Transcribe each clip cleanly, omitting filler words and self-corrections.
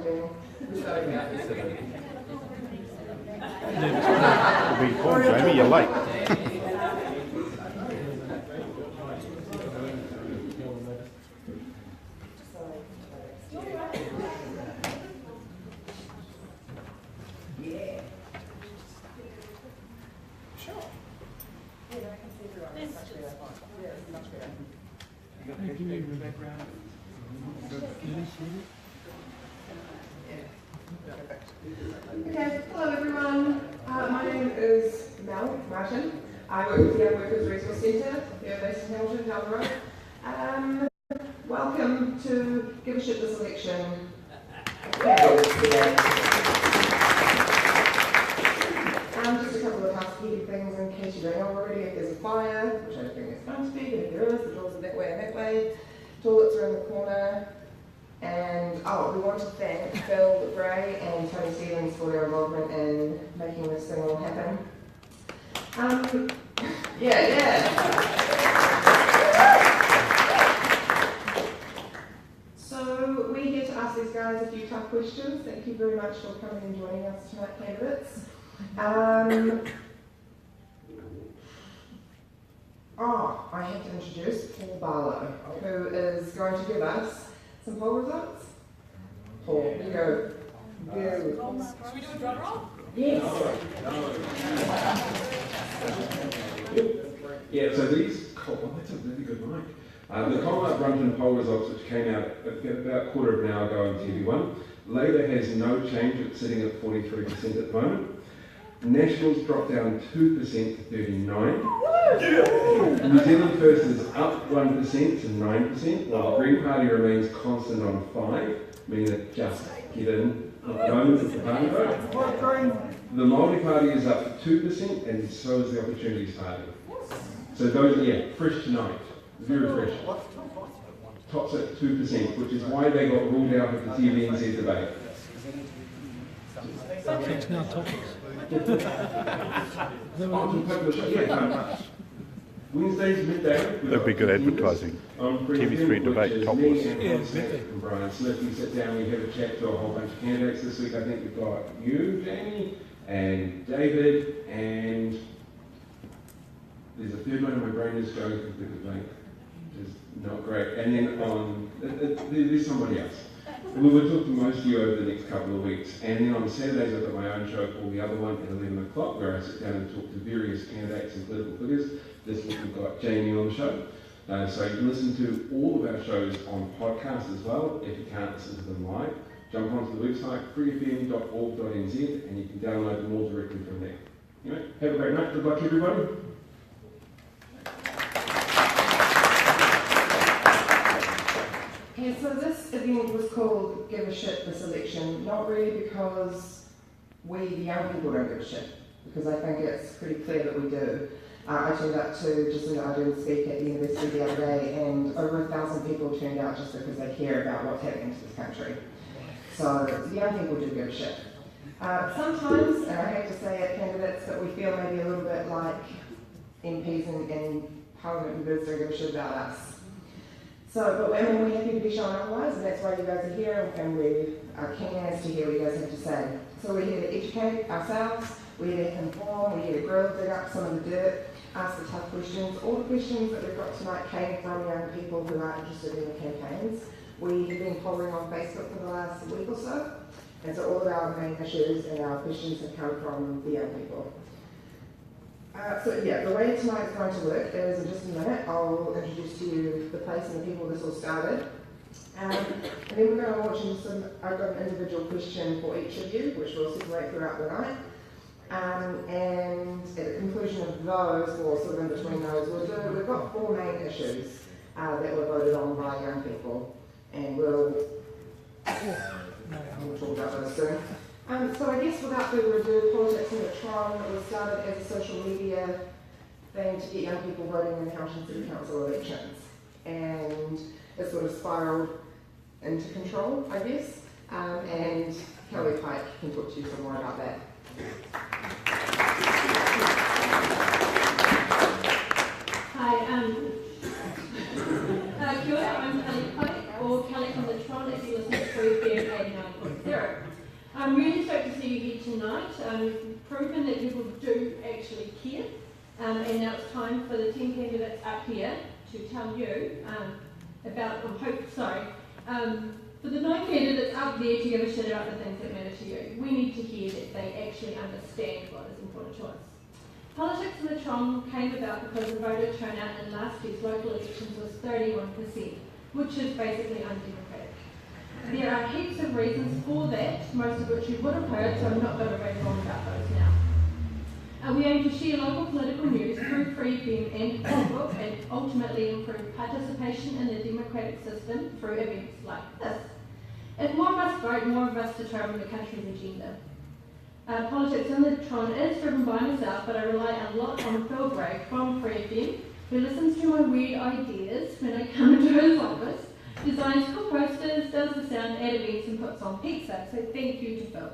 Jamie. We're starting now. Be cool, Jamie, you're late. Okay, hello everyone. My name is Mel Martin. I work with the Young Workers Resource Centre here based in Hamilton, down the road. Welcome to Give a Shit This Election. Just a couple of housekeeping things in case you don't know already. If there's a fire, which I don't think there's going to be, but if there is, the doors are that way and that way. Toilets are in the corner. And we want to thank Phil Gray and Tony Stevens for their involvement in making this thing all happen. So we're here to ask these guys a few tough questions. Thank you very much for coming and joining us tonight, candidates. I have to introduce Paul Barlow, who is going to give us some poll results. Paul, you go. Should we do a drum roll? Yes. Yeah, so these, that's a really good mic. The Commonwealth Brunton poll results, which came out about a quarter of an hour ago on TV1. Labour has no change, it's sitting at 43% at the moment. Nationals dropped down 2% to 39%. New Zealand First is up 1% to 9%, while the Green Party remains constant on 5%, meaning that just get in at the moment with the party vote. The Māori Party is up 2%, and so is the Opportunities Party. So those, fresh tonight, very fresh. Tops at 2%, which is why they got ruled out of the TVNZ debate. It's now topics. Wednesdays midday. That'd be good advertising. TV3 debate, topless. From Brian Smith, we sit down, we have a chat to a whole bunch of candidates. This week I think we've got you, Jamie, and David, and there's a third one in my brain is going completely blank. Which is not great. And then there's somebody else. We will talk to most of you over the next couple of weeks. And then on Saturdays, I've got my own show called The Other One at 11 o'clock, where I sit down and talk to various candidates and political figures. This week we've got Jamie on the show. So you can listen to all of our shows on podcast as well, if you can't listen to them live. Jump onto the website, freefm.org.nz, and you can download them all directly from there. Anyway, have a great night. Good luck, everybody. Okay, so this event was called Give a Shit This Election, not really because we, the young people, don't give a shit, because I think it's pretty clear that we do. I turned up to Jacinda Ardern speak at the university the other day, and over 1,000 people turned out just because they care about what's happening to this country. So the young people do give a shit. Sometimes, and I hate to say it, candidates, that we feel maybe a little bit like MPs and Parliament members don't give a shit about us. So, but we're happy to be shown otherwise, and that's why you guys are here, and we are keen as to hear what you guys have to say. So we're here to educate ourselves, we're here to inform, we're here to grill, dig up some of the dirt, ask the tough questions. All the questions that we've got tonight came from young people who are interested in the campaigns. We have been polling on Facebook for the last week or so, and so all of our main issues and our questions have come from the young people. The way tonight is going to work is in just a minute I'll introduce to you the place and the people this all started. And then we're going to launch into I've got an individual question for each of you, which we'll separate throughout the night. And at the conclusion of those, or sort of in between those, we've got 4 main issues that were voted on by young people, and we'll talk about those soon. So I guess without further ado, Politics in the Tron was started as a social media thing to get young people voting in the Hamilton City Council elections. And it sort of spiraled into control, I guess. And Kelly Pike can talk to you some more about that. Hi, kia ora, I'm Kelly Pike, or Kelly from the Tron, if you listen to Free FM 89.0. I'm really stoked to see you here tonight. You've proven that people do actually care, and now it's time for the 10 candidates up here to tell you for the 9 candidates up there to give a shit about the things that matter to you. We need to hear that they actually understand what is important to us. Politics in the Tron came about because the voter turnout in last year's local elections was 31%, which is basically undemocratic. There are heaps of reasons for that, most of which you would have heard, so I'm not going to rave on about those now. We aim to share local political news through Free FM and Facebook and ultimately improve participation in the democratic system through events like this. If more of us vote, more of us determine the country's agenda. Politics in the Tron is driven by myself, but I rely a lot on Phil Bragg from Free FM, who listens to my weird ideas when I come into his office, designs cool posters, does the sound at events and puts on pizza. So thank you to Phil.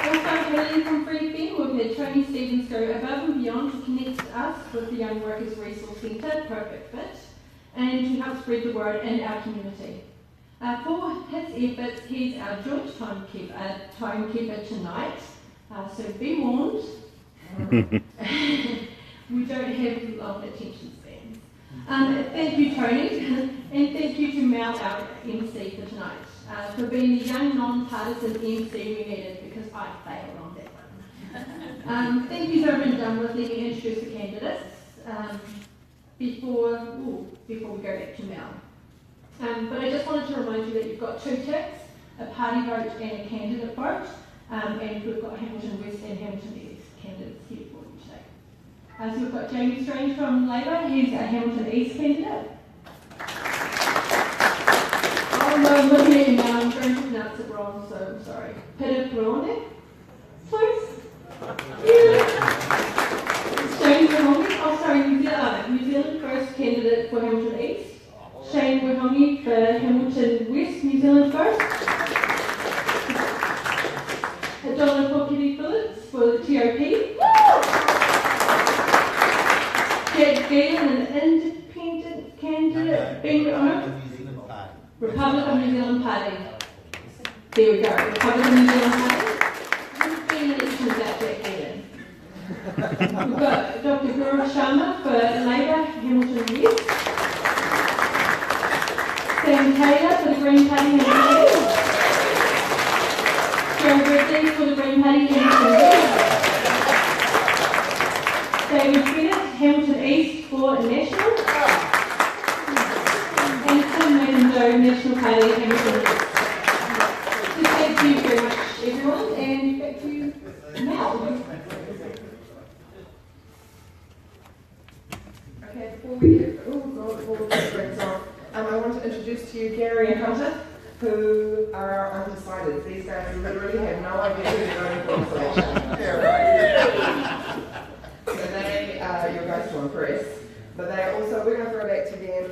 Also hailing from Free FM, we've had Tony Stevens go above and beyond to connect us with the Young Workers Resource Centre, Perfect Fit, and to help spread the word in our community. For his efforts, he's our joint timekeeper tonight, so be warned. We don't have long attention spans. Thank you, Tony, and thank you to Mel, our MC for tonight, for being the young non-partisan MC we needed, because I failed on that one. Thank you, Zara and done with. Let me introduce the candidates before we go back to Mel. But I just wanted to remind you that you've got 2 ticks, a party vote and a candidate vote, and we've got Hamilton West and Hamilton East candidates here for you today. So we've got Jamie Strange from Labour, he's a Hamilton East candidate. Oh no, I'm looking at you now, I'm going to pronounce it wrong, so I'm sorry. Peter Perone? Close? Yeah. Shane Wahongi, New Zealand first candidate for Hamilton East. Shane Wahongi for Hamilton West, New Zealand first. Donna Pokiri-Phillips for the TOP. Jack Galen, an independent candidate, Republic of New Zealand Party. There we go, Republic of New Zealand Party. Who's been elections about Jack Galen? We've got Dr. Gaurav Sharma for Labour, Hamilton West. Sam Taylor for the Green Party, Hamilton West. Joe Ridley for the Green Party, Hamilton West. David Bennett, Hamilton East for National. And Tim Mando, National Party, Hamilton West. So thank you very much, everyone, and back to you, Mel. Okay, before we get off, I want to introduce to you Gary and Hunter, who are our undecideds. These guys literally have no idea who they're voting for this election. So they are your guys to impress. But they also, we're going to throw back to them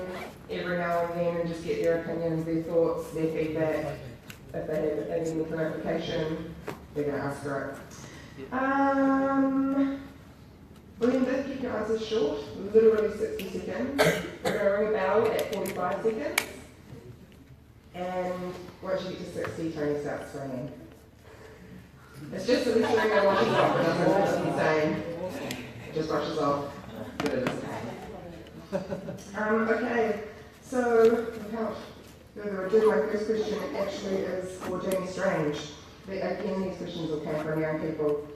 every now and then and just get their opinions, their thoughts, their feedback. If they have any clarification, they're going to ask for it. Remember, keep your answers short, literally 60 seconds. We're going to ring a bell at 45 seconds. And once you get to 60, Tony starts ringing. It's just a little ring that washes off, it doesn't know what he's saying. It just washes off, but it is okay, so without further ado, my first question actually is for Jamie Strange. Again, these questions will come from young people.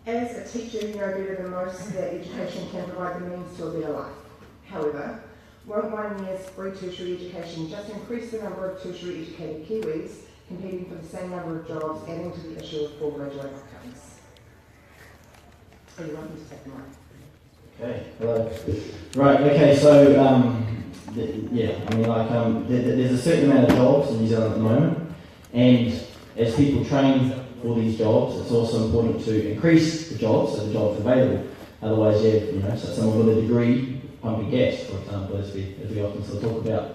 As a teacher, you know better than most that education can provide the means to a better life. However, won't 1 year's free tertiary education just increase the number of tertiary educated Kiwis competing for the same number of jobs, adding to the issue of poor graduate outcomes? Are you welcome to take the mic? Okay, hello. Right, okay, so, there's a certain amount of jobs in New Zealand at the moment, and as people train for these jobs, it's also important to increase the jobs, so the jobs available. Otherwise, you have, so someone with a degree pumping gas, for example, as we often sort of talk about.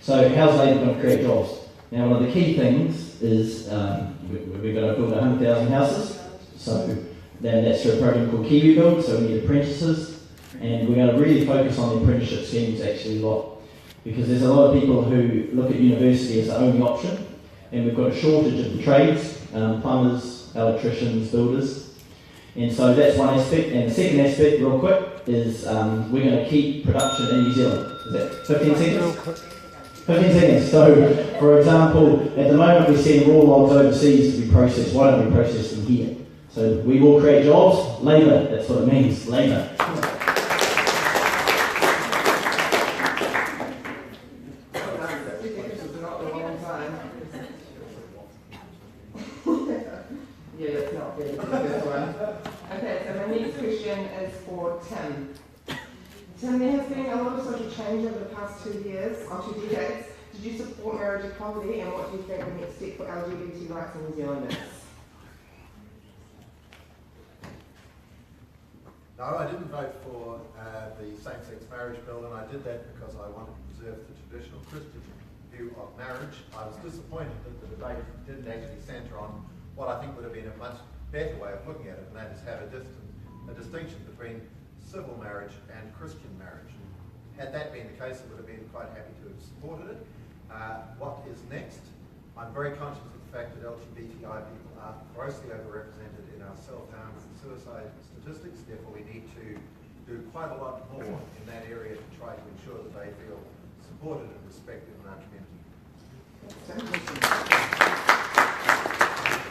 So, how's Labour going to create jobs? Now, one of the key things is we've got to build 100,000 houses. So, then that's through a program called Kiwi Build. So we need apprentices, and we're going to really focus on the apprenticeship schemes actually a lot. because there's a lot of people who look at university as the only option, and we've got a shortage of the trades, plumbers, electricians, builders, and so that's one aspect. And the second aspect, real quick, is we're going to keep production in New Zealand. Is that 15 seconds? 15 seconds. So, for example, at the moment we're sending raw logs overseas to be processed. Why don't we process them here? So we will create jobs, labour, that's what it means, labour. Yeah, that's not good. This one. Okay, so my next question is for Tim. Tim, there has been a lot of social change over the past 2 years, or 2 decades. Did you support marriage equality, and what do you think the next step for LGBT rights in New Zealand is? No, I didn't vote for the same-sex marriage bill, and I did that because I wanted to preserve the traditional Christian view of marriage. I was disappointed that the debate didn't actually centre on what I think would have been a much better way of looking at it, and that is have a distinction between civil marriage and Christian marriage. Had that been the case, I would have been quite happy to have supported it. What is next? I'm very conscious of the fact that LGBTI people are grossly overrepresented in our self-harm and suicide statistics. Therefore, we need to do quite a lot more in that area to try to ensure that they feel supported and respected in our community.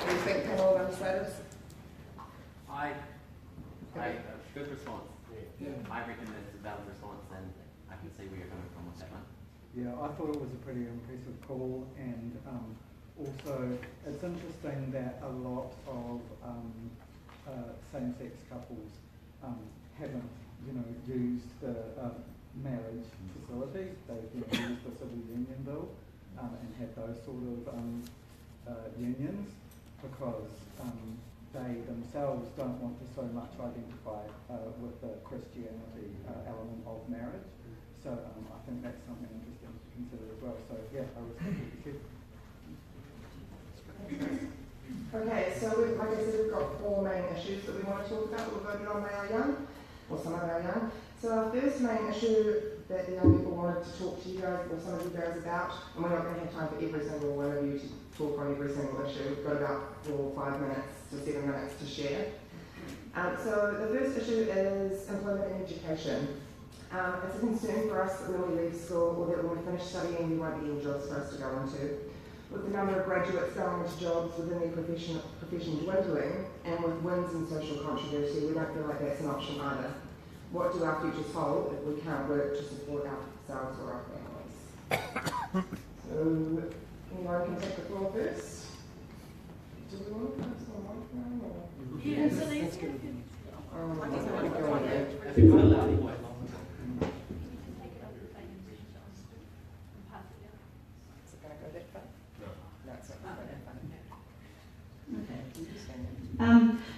What do you think, panel legislators? Good response. I reckon it's a valid response, and I can see where you're coming from with that one. Yeah, I thought it was a pretty impressive call, and also it's interesting that a lot of same-sex couples haven't, used the marriage facilities. They've used the Civil Union Bill and had those sort of unions because they themselves don't want to so much identify with the Christianity element of marriage. So I think that's something interesting to consider as well. So yeah, I respect what you said. Okay, so like I said, we've got 4 main issues that we want to talk about that were voted on by our young, or some of our young. So our first main issue that the young people wanted to talk to you guys, or some of you guys about, and we're not going to have time for every single one of you to talk on every single issue. We've got about 4 or 5 minutes to 7 minutes to share. So the first issue is employment and education. It's a concern for us that when we leave school or that when we finish studying, there won't be any jobs for us to go into. With the number of graduates going into jobs within their profession dwindling, and with wins in social controversy, we don't feel like that's an option either. What do our futures hold if we can't work to support ourselves or our families? So, anyone can take the floor first? Do we want to pass on one now, or? Yeah, so they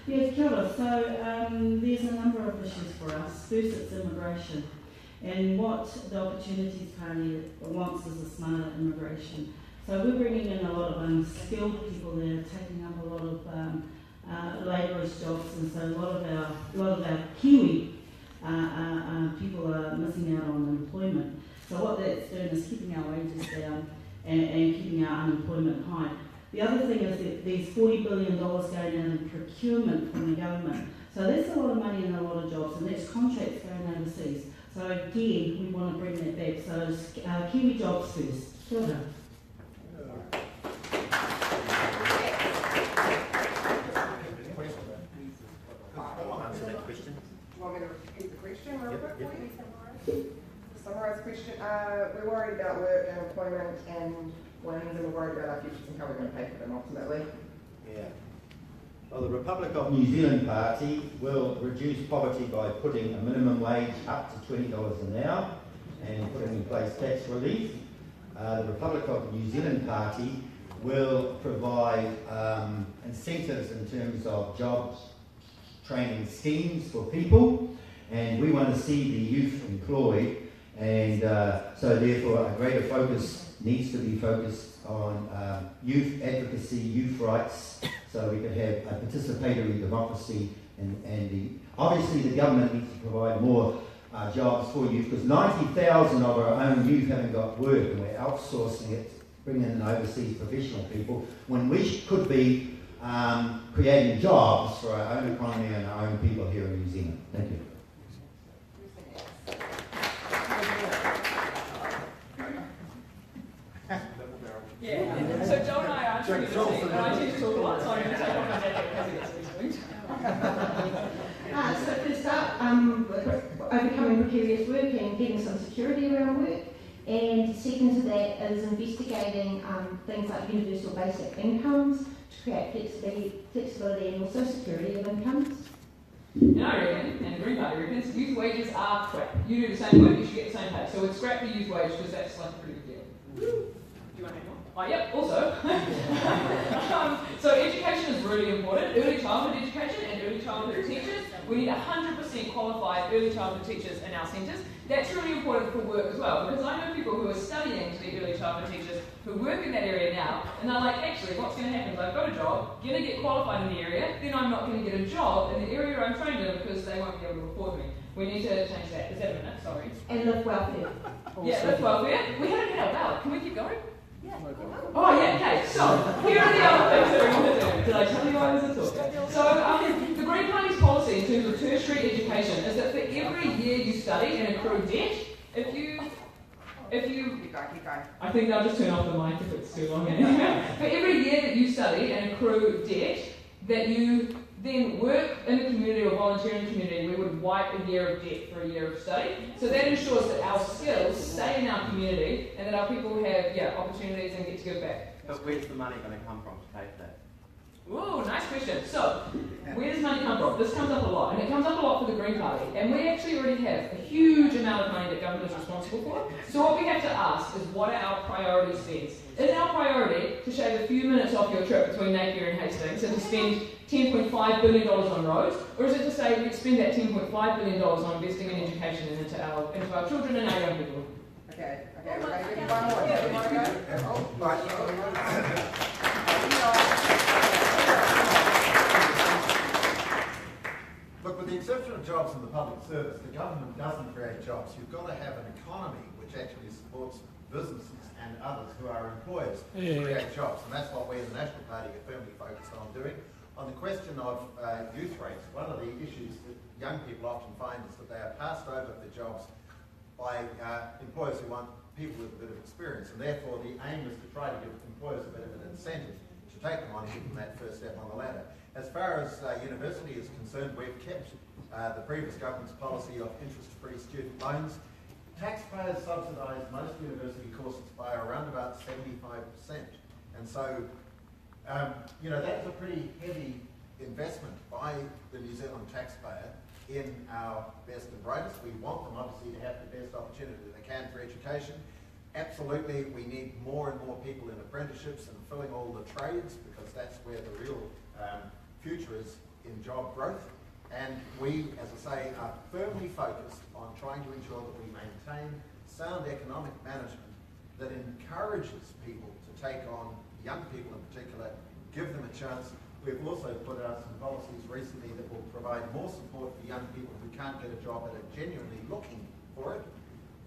Yeah, kia ora. So there's a number of issues for us. First, it's immigration. And what the Opportunities Party wants is a smarter immigration. So we're bringing in a lot of skilled people that are taking up a lot of labourers' jobs, and so a lot of our Kiwi people are missing out on employment. So what that's doing is keeping our wages down and keeping our unemployment high. The other thing is that there's $40 billion going out in procurement from the government. So that's a lot of money and a lot of jobs, and that's contracts going overseas. So again, we want to bring that back. So it's Kiwi jobs first. Kia ora. Answer that question. Do you want me to repeat the question real quick for you? Summarise the question. We're worried about work and employment and wins, and we're worried about our futures and how we're going to pay for them ultimately. Yeah. Well, the Republic of New Zealand Party will reduce poverty by putting a minimum wage up to $20 an hour and putting in place tax relief. The Republic of New Zealand Party will provide incentives in terms of jobs training schemes for people, and we want to see the youth employed, and so therefore a greater focus needs to be focused on youth advocacy, youth rights, so we can have a participatory democracy, and obviously the government needs to provide more jobs for youth, because 90,000 of our own youth haven't got work, and we're outsourcing it, bringing in overseas professional people, when we could be creating jobs for our own economy and our own people here in New Zealand. Thank you. Yeah. So Joe and I are answering the team, and I tend to talk a lot, so I'm going to take one of my dad because he gets these So first up, overcoming precarious work and getting some security around work. And second to that is investigating things like universal basic incomes to create flexibility and also security of incomes. And I reckon, and the Green Party reckons, youth wages are crap. You do the same work, you should get the same pay. So we'd scrap the youth wage because that's like a pretty good deal. Do you want to hang on? Oh, yep, also. So education is really important. Early childhood education and early childhood teachers. We need 100% qualified early childhood teachers in our centres. That's really important for work as well, because I know people who are studying to be early childhood teachers who work in that area now, and they're like, actually, what's going to happen is I've got a job, going to get qualified in the area, then I'm not going to get a job in the area I'm trained in because they won't be able to afford me. We need to change that. Is that a minute? Sorry. And live welfare. Yeah, live welfare. We haven't hit our ballot. Can we keep going? Oh yeah, okay, so here are the other things that we want to do. Did I tell you I was a talker? So the Green Party's policy in terms of tertiary education is that for every year you study and accrue debt, if you keep going. I think they'll just turn off the mic if it's too long. For every year that you study and accrue debt, that you then work in the community or volunteer in the community, we would wipe a year of debt for a year of study. So that ensures that our skills stay in our community and that our people have opportunities and get to give back. But where's the money going to come from to pay for that? Ooh, nice question. So, where does money come from? This comes up a lot, and it comes up a lot for the Green Party. And we actually already have a huge amount of money that government is responsible for. So what we have to ask is, what are our priority spends? Is our priority to shave a few minutes off your trip between Napier and Hastings and to spend $10.5 billion on roads? Or is it to say we spend that $10.5 billion on investing in education and into our children and our young people? Okay, we're going to give you one more. Do you want to go? Look, with the exception of jobs in the public service, the government doesn't create jobs. You've got to have an economy which actually supports businesses and others who are employers to create jobs. And that's what we in the National Party are firmly focused on doing. On the question of youth rates, one of the issues that young people often find is that they are passed over for jobs by employers who want people with a bit of experience. And therefore the aim is to try to give employers a bit of an incentive to take them on and give them that first step on the ladder. As far as university is concerned, we've kept the previous government's policy of interest-free student loans. Taxpayers subsidise most university courses by around about 75%. And so, that's a pretty heavy investment by the New Zealand taxpayer in our best and brightest. We want them obviously to have the best opportunity they can for education. Absolutely, we need more and more people in apprenticeships and filling all the trades, because that's where the real future is in job growth. And we, as I say, are firmly focused on trying to ensure that we maintain sound economic management that encourages people to take on, young people in particular, give them a chance. We've also put out some policies recently that will provide more support for young people who can't get a job but are genuinely looking for it.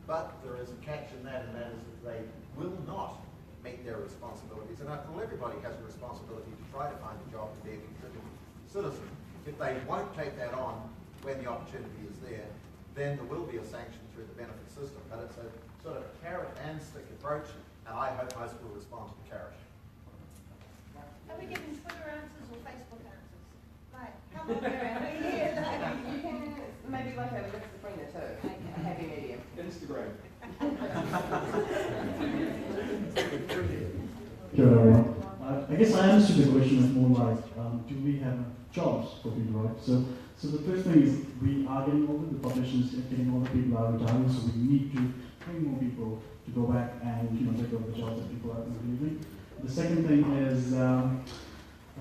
But there is a catch in that, and that is that they will not meet their responsibilities. And after all, everybody has a responsibility to try to find a job and be a contributing citizen. If they won't take that on when the opportunity is there, then there will be a sanction through the benefit system. But it's a sort of carrot and stick approach, and I hope most will respond to the carrot. Are we giving Twitter answers or Facebook answers? Like, come on, yeah, You can maybe like have a mix between the two. A happy medium. Instagram. Kia ora, everyone. I guess I understood the question as more like, do we have jobs for people, right? So the first thing is we are getting older, the population is getting older, people are retiring, so we need to bring more people to go back and take over the jobs that people are leaving. The second thing is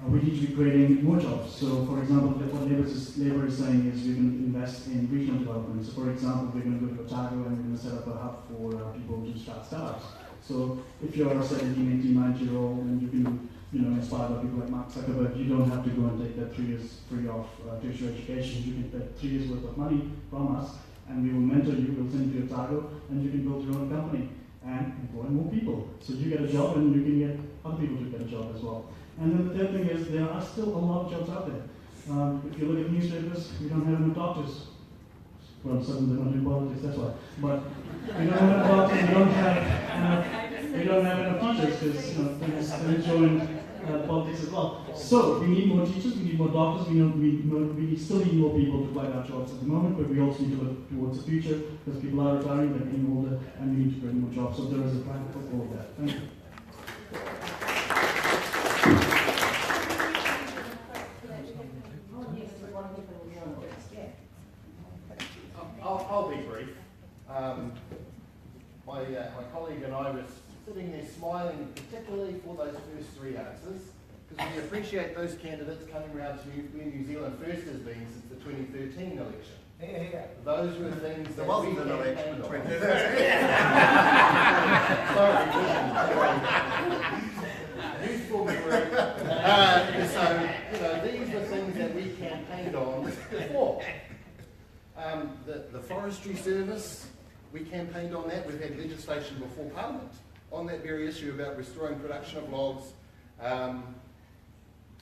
we need to be creating more jobs. So for example, what Labour is saying is we're going to invest in regional development. So for example, we're going to go to Otago and we're going to set up a hub for people to start startups. So if you're a 17, 18, 19-year-old and you can inspired by people like Mark Zuckerberg, you don't have to go and take that 3 years free of tertiary education. You can take 3 years worth of money from us And we will mentor you, we'll send you a Otago, and you can build your own company and employ more people. So you get a job and you can get other people to get a job as well. And then the third thing is there are still a lot of jobs out there. If you look at newspapers, we don't have enough doctors. Well, some of them are doing politics, that's why. But we don't have enough doctors, we don't have enough teachers because they're join politics as well. So we need more teachers, we need more doctors, we still need more people to provide our jobs at the moment, but we also need to look towards the future because people are retiring, they're getting older, and we need to bring more jobs. So there is a plan for all of that. Thank you. I'll be brief. My colleague and I were sitting there smiling, particularly for those first three answers, because we appreciate those candidates coming around to where New Zealand First has been since the 2013 election. Yeah. Those were things that we campaigned on. Sorry. Useful memory. So, these were things that we campaigned on before. The Forestry Service, we campaigned on that. We've had legislation before Parliament on that very issue about restoring production of logs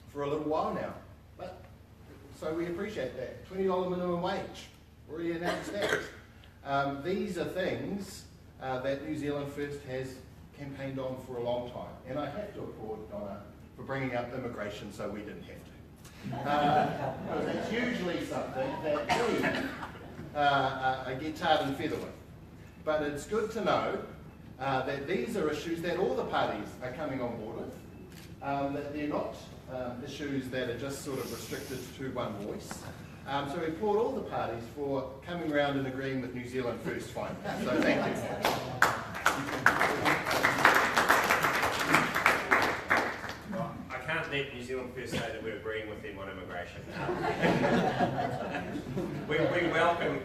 for a little while now. So we appreciate that. $20 minimum wage, already announced that. These are things that New Zealand First has campaigned on for a long time. And I have to applaud Donna for bringing up immigration so we didn't have to. Because it's usually something that we get tarred and feather with. But it's good to know that these are issues that all the parties are coming on board with, that they're not issues that are just sort of restricted to one voice. So we applaud all the parties for coming around and agreeing with New Zealand First finally. So thank you. I can't let New Zealand First say that we're agreeing with them on immigration. We welcome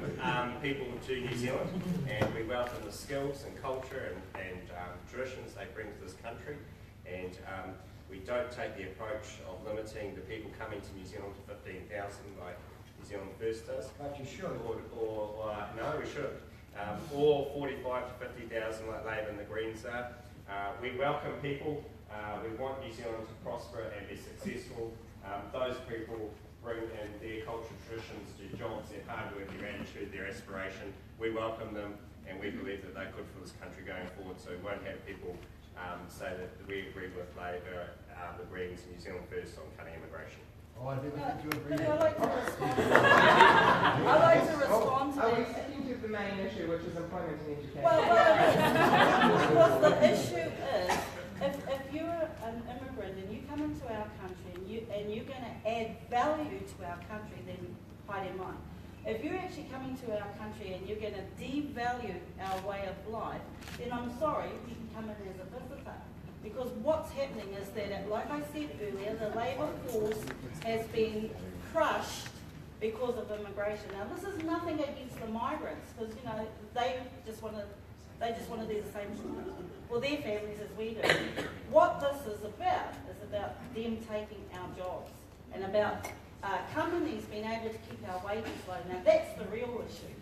people to New Zealand, and we welcome the skills and culture and traditions they bring to this country. And we don't take the approach of limiting the people coming to New Zealand to 15,000 like New Zealand First does. But you should. No, we should. Or 45 to 50,000 like Labour and the Greens are. We welcome people. We want New Zealand to prosper and be successful. Those people bring in their cultural traditions, their jobs, their hard work, their attitude, their aspiration. We welcome them, and we believe that they're good for this country going forward. So we won't have people say that we agree with Labour, the Greens, and New Zealand First on cutting immigration. Oh, I didn't think you agreed. I'd like to respond. I'd like to respond to Are we that. sticking to the main issue, which is employment and education? Because the issue is, if you're an immigrant and you come into our country and you're going to add value to our country, then haere mai. If you're actually coming to our country and you're going to devalue our way of life, then I'm sorry, you can come in as a visitor. Because what's happening is that, like I said earlier, the labour force has been crushed because of immigration. Now, this is nothing against the migrants, because they just want to do the same for their families as we do. What this is about them taking our jobs and about companies being able to keep our wages low. Now, that's the real issue.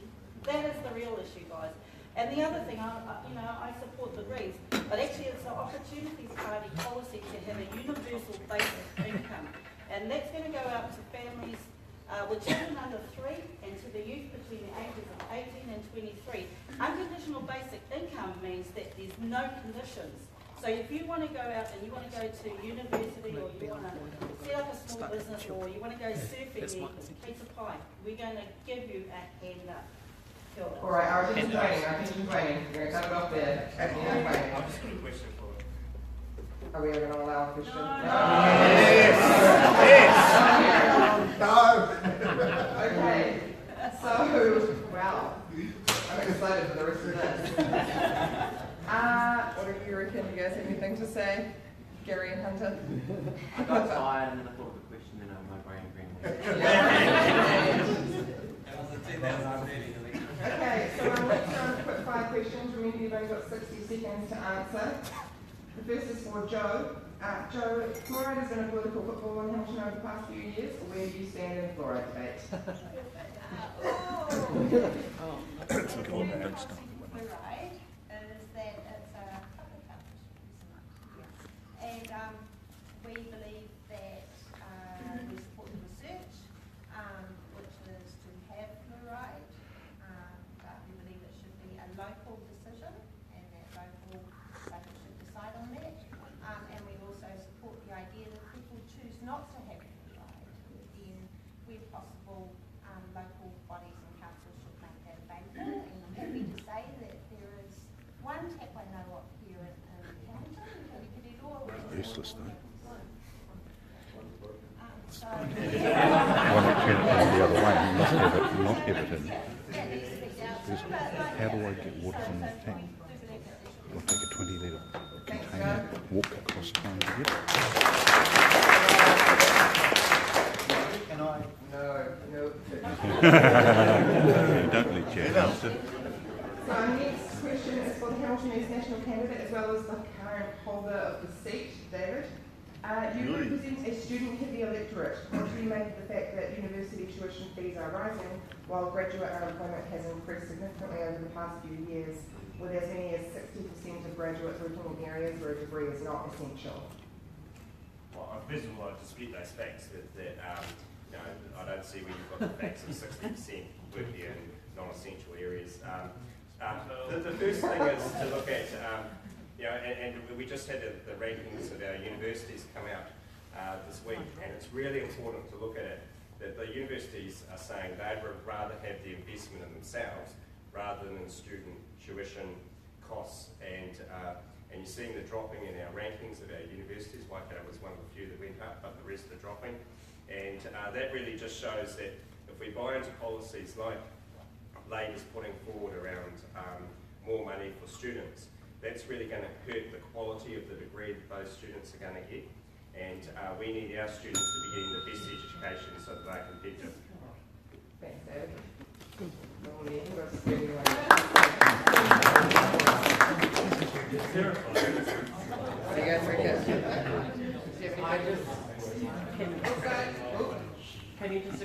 That is the real issue, guys. And the other thing, I support the Greens, but actually it's the Opportunities Party policy to have a universal basic income. And that's going to go out to families with children under 3 and to the youth between the ages of 18 and 23. Unconditional basic income means that there's no conditions. So if you want to go out and you want to go to university, or you want to set up a small business, or you want to go surfing, piece of pie, we're going to give you a hand up. All right, our attention's waning. We're going to cut it off there. I've just got a question for you. Are we ever going to allow a question? No. Yes. No. Okay. So, wow. I'm excited for the rest of this. What do you reckon? You guys have anything to say? Gary and Hunter? I got tired and then I thought of a question and my brain Okay, so let's go with quick 5 questions. Remember, you've only got 60 seconds to answer. The first is for Joe. Joe, fluoride has been a political football in Hamilton over the past few years. Where do you stand in the fluoride debate? Fluoride is that it's a public health issue, and we believe that we support the research, which is to have fluoride, but we believe it should be a local decision, and that local should decide on that. And we also support the idea that people choose not to have fluoride, then where possible, local bodies and councils should make that available. And I'm happy to say that there is one tap I know of here in Hamilton, Useless though. So, Why not turn it the other way and not have it in? Because how do I get water from that tank? I'll take a 20 litre container, walk across town to get it. Can I? No. Don't let Jack answer. So our next question is for the Hamilton East National candidate as well as the current holder of the seat, David. You represent a student-heavy electorate. What do you make of the fact that university tuition fees are rising while graduate unemployment has increased significantly over the past few years, with as many as 60% of graduates working in areas where a degree is not essential? Well, first of all, I dispute those facts that I don't see where you've got the facts of 60% working in non-essential areas. The first thing is to look at, and we just had the rankings of our universities come out this week, and it's really important to look at it, that the universities are saying they'd rather have the investment in themselves rather than in student tuition costs, and you're seeing the dropping in our rankings of our universities. Waikato was one of the few that went up, but the rest are dropping. And that really just shows that if we buy into policies like Labor's putting forward around more money for students, that's really going to hurt the quality of the degree that those students are going to get. And we need our students to be getting the best education so that they're competitive. Thanks, David. Can you just,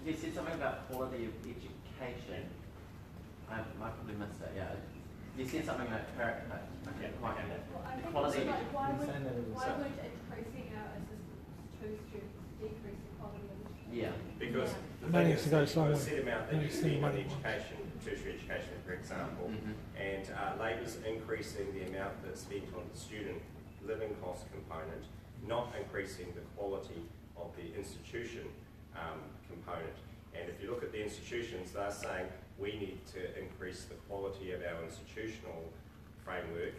you said something about quality of education. I probably missed it, yeah. You said something about quality of education. Why would increasing our assistance to students decrease the quality of education? Yeah. Because the thing is, you've got a set amount that you spend on education, tertiary education, for example, and Labor's increasing the amount that's spent on the student living cost component, not increasing the quality of the institution component. And if you look at the institutions, they're saying we need to increase the quality of our institutional framework,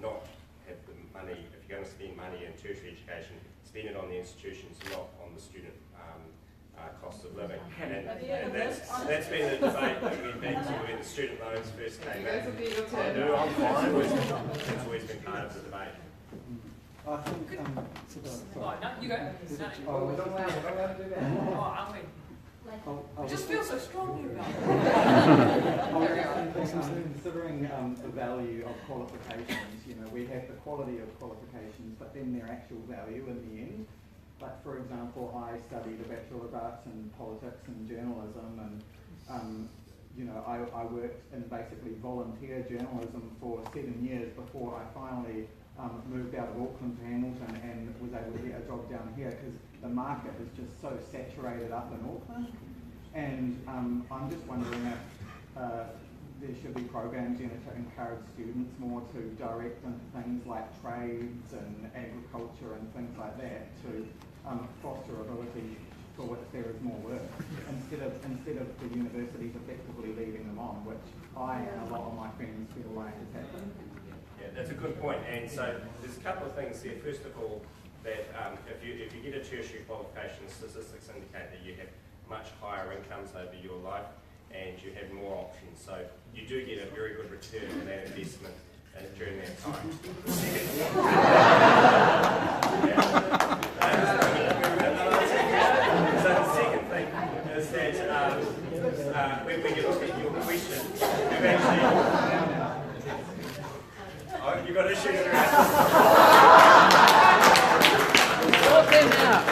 not have the money, if you're going to spend money in tertiary education, spend it on the institutions, not on the student cost of living. And that's been the debate that we've been to when the student loans first came out. I'm fine with it. It's always been part of the debate. I think, No, you go. Oh, we don't allow to do that. Oh, I just feel so strongly about it. Considering the value of qualifications, we have the quality of qualifications, but then their actual value in the end. Like, for example, I studied a Bachelor of Arts in Politics and Journalism, and I worked in basically volunteer journalism for 7 years before I finally moved out of Auckland to Hamilton and was able to get a job down here, because the market is just so saturated up in Auckland. And I'm just wondering if there should be programs to encourage students more to direct into things like trades and agriculture and things like that to foster ability for which there is more work, instead of the universities effectively leading them on, which I and a lot of my friends feel like has happened. Yeah, that's a good point. And so there's a couple of things there. First of all, that if you get a tertiary qualification, statistics indicate that you have much higher incomes over your life and you have more options. So you do get a very good return on that investment during that time. So the second thing is that when you look at your question, you've actually... Oh, you've got to shoot it around. Sort them out.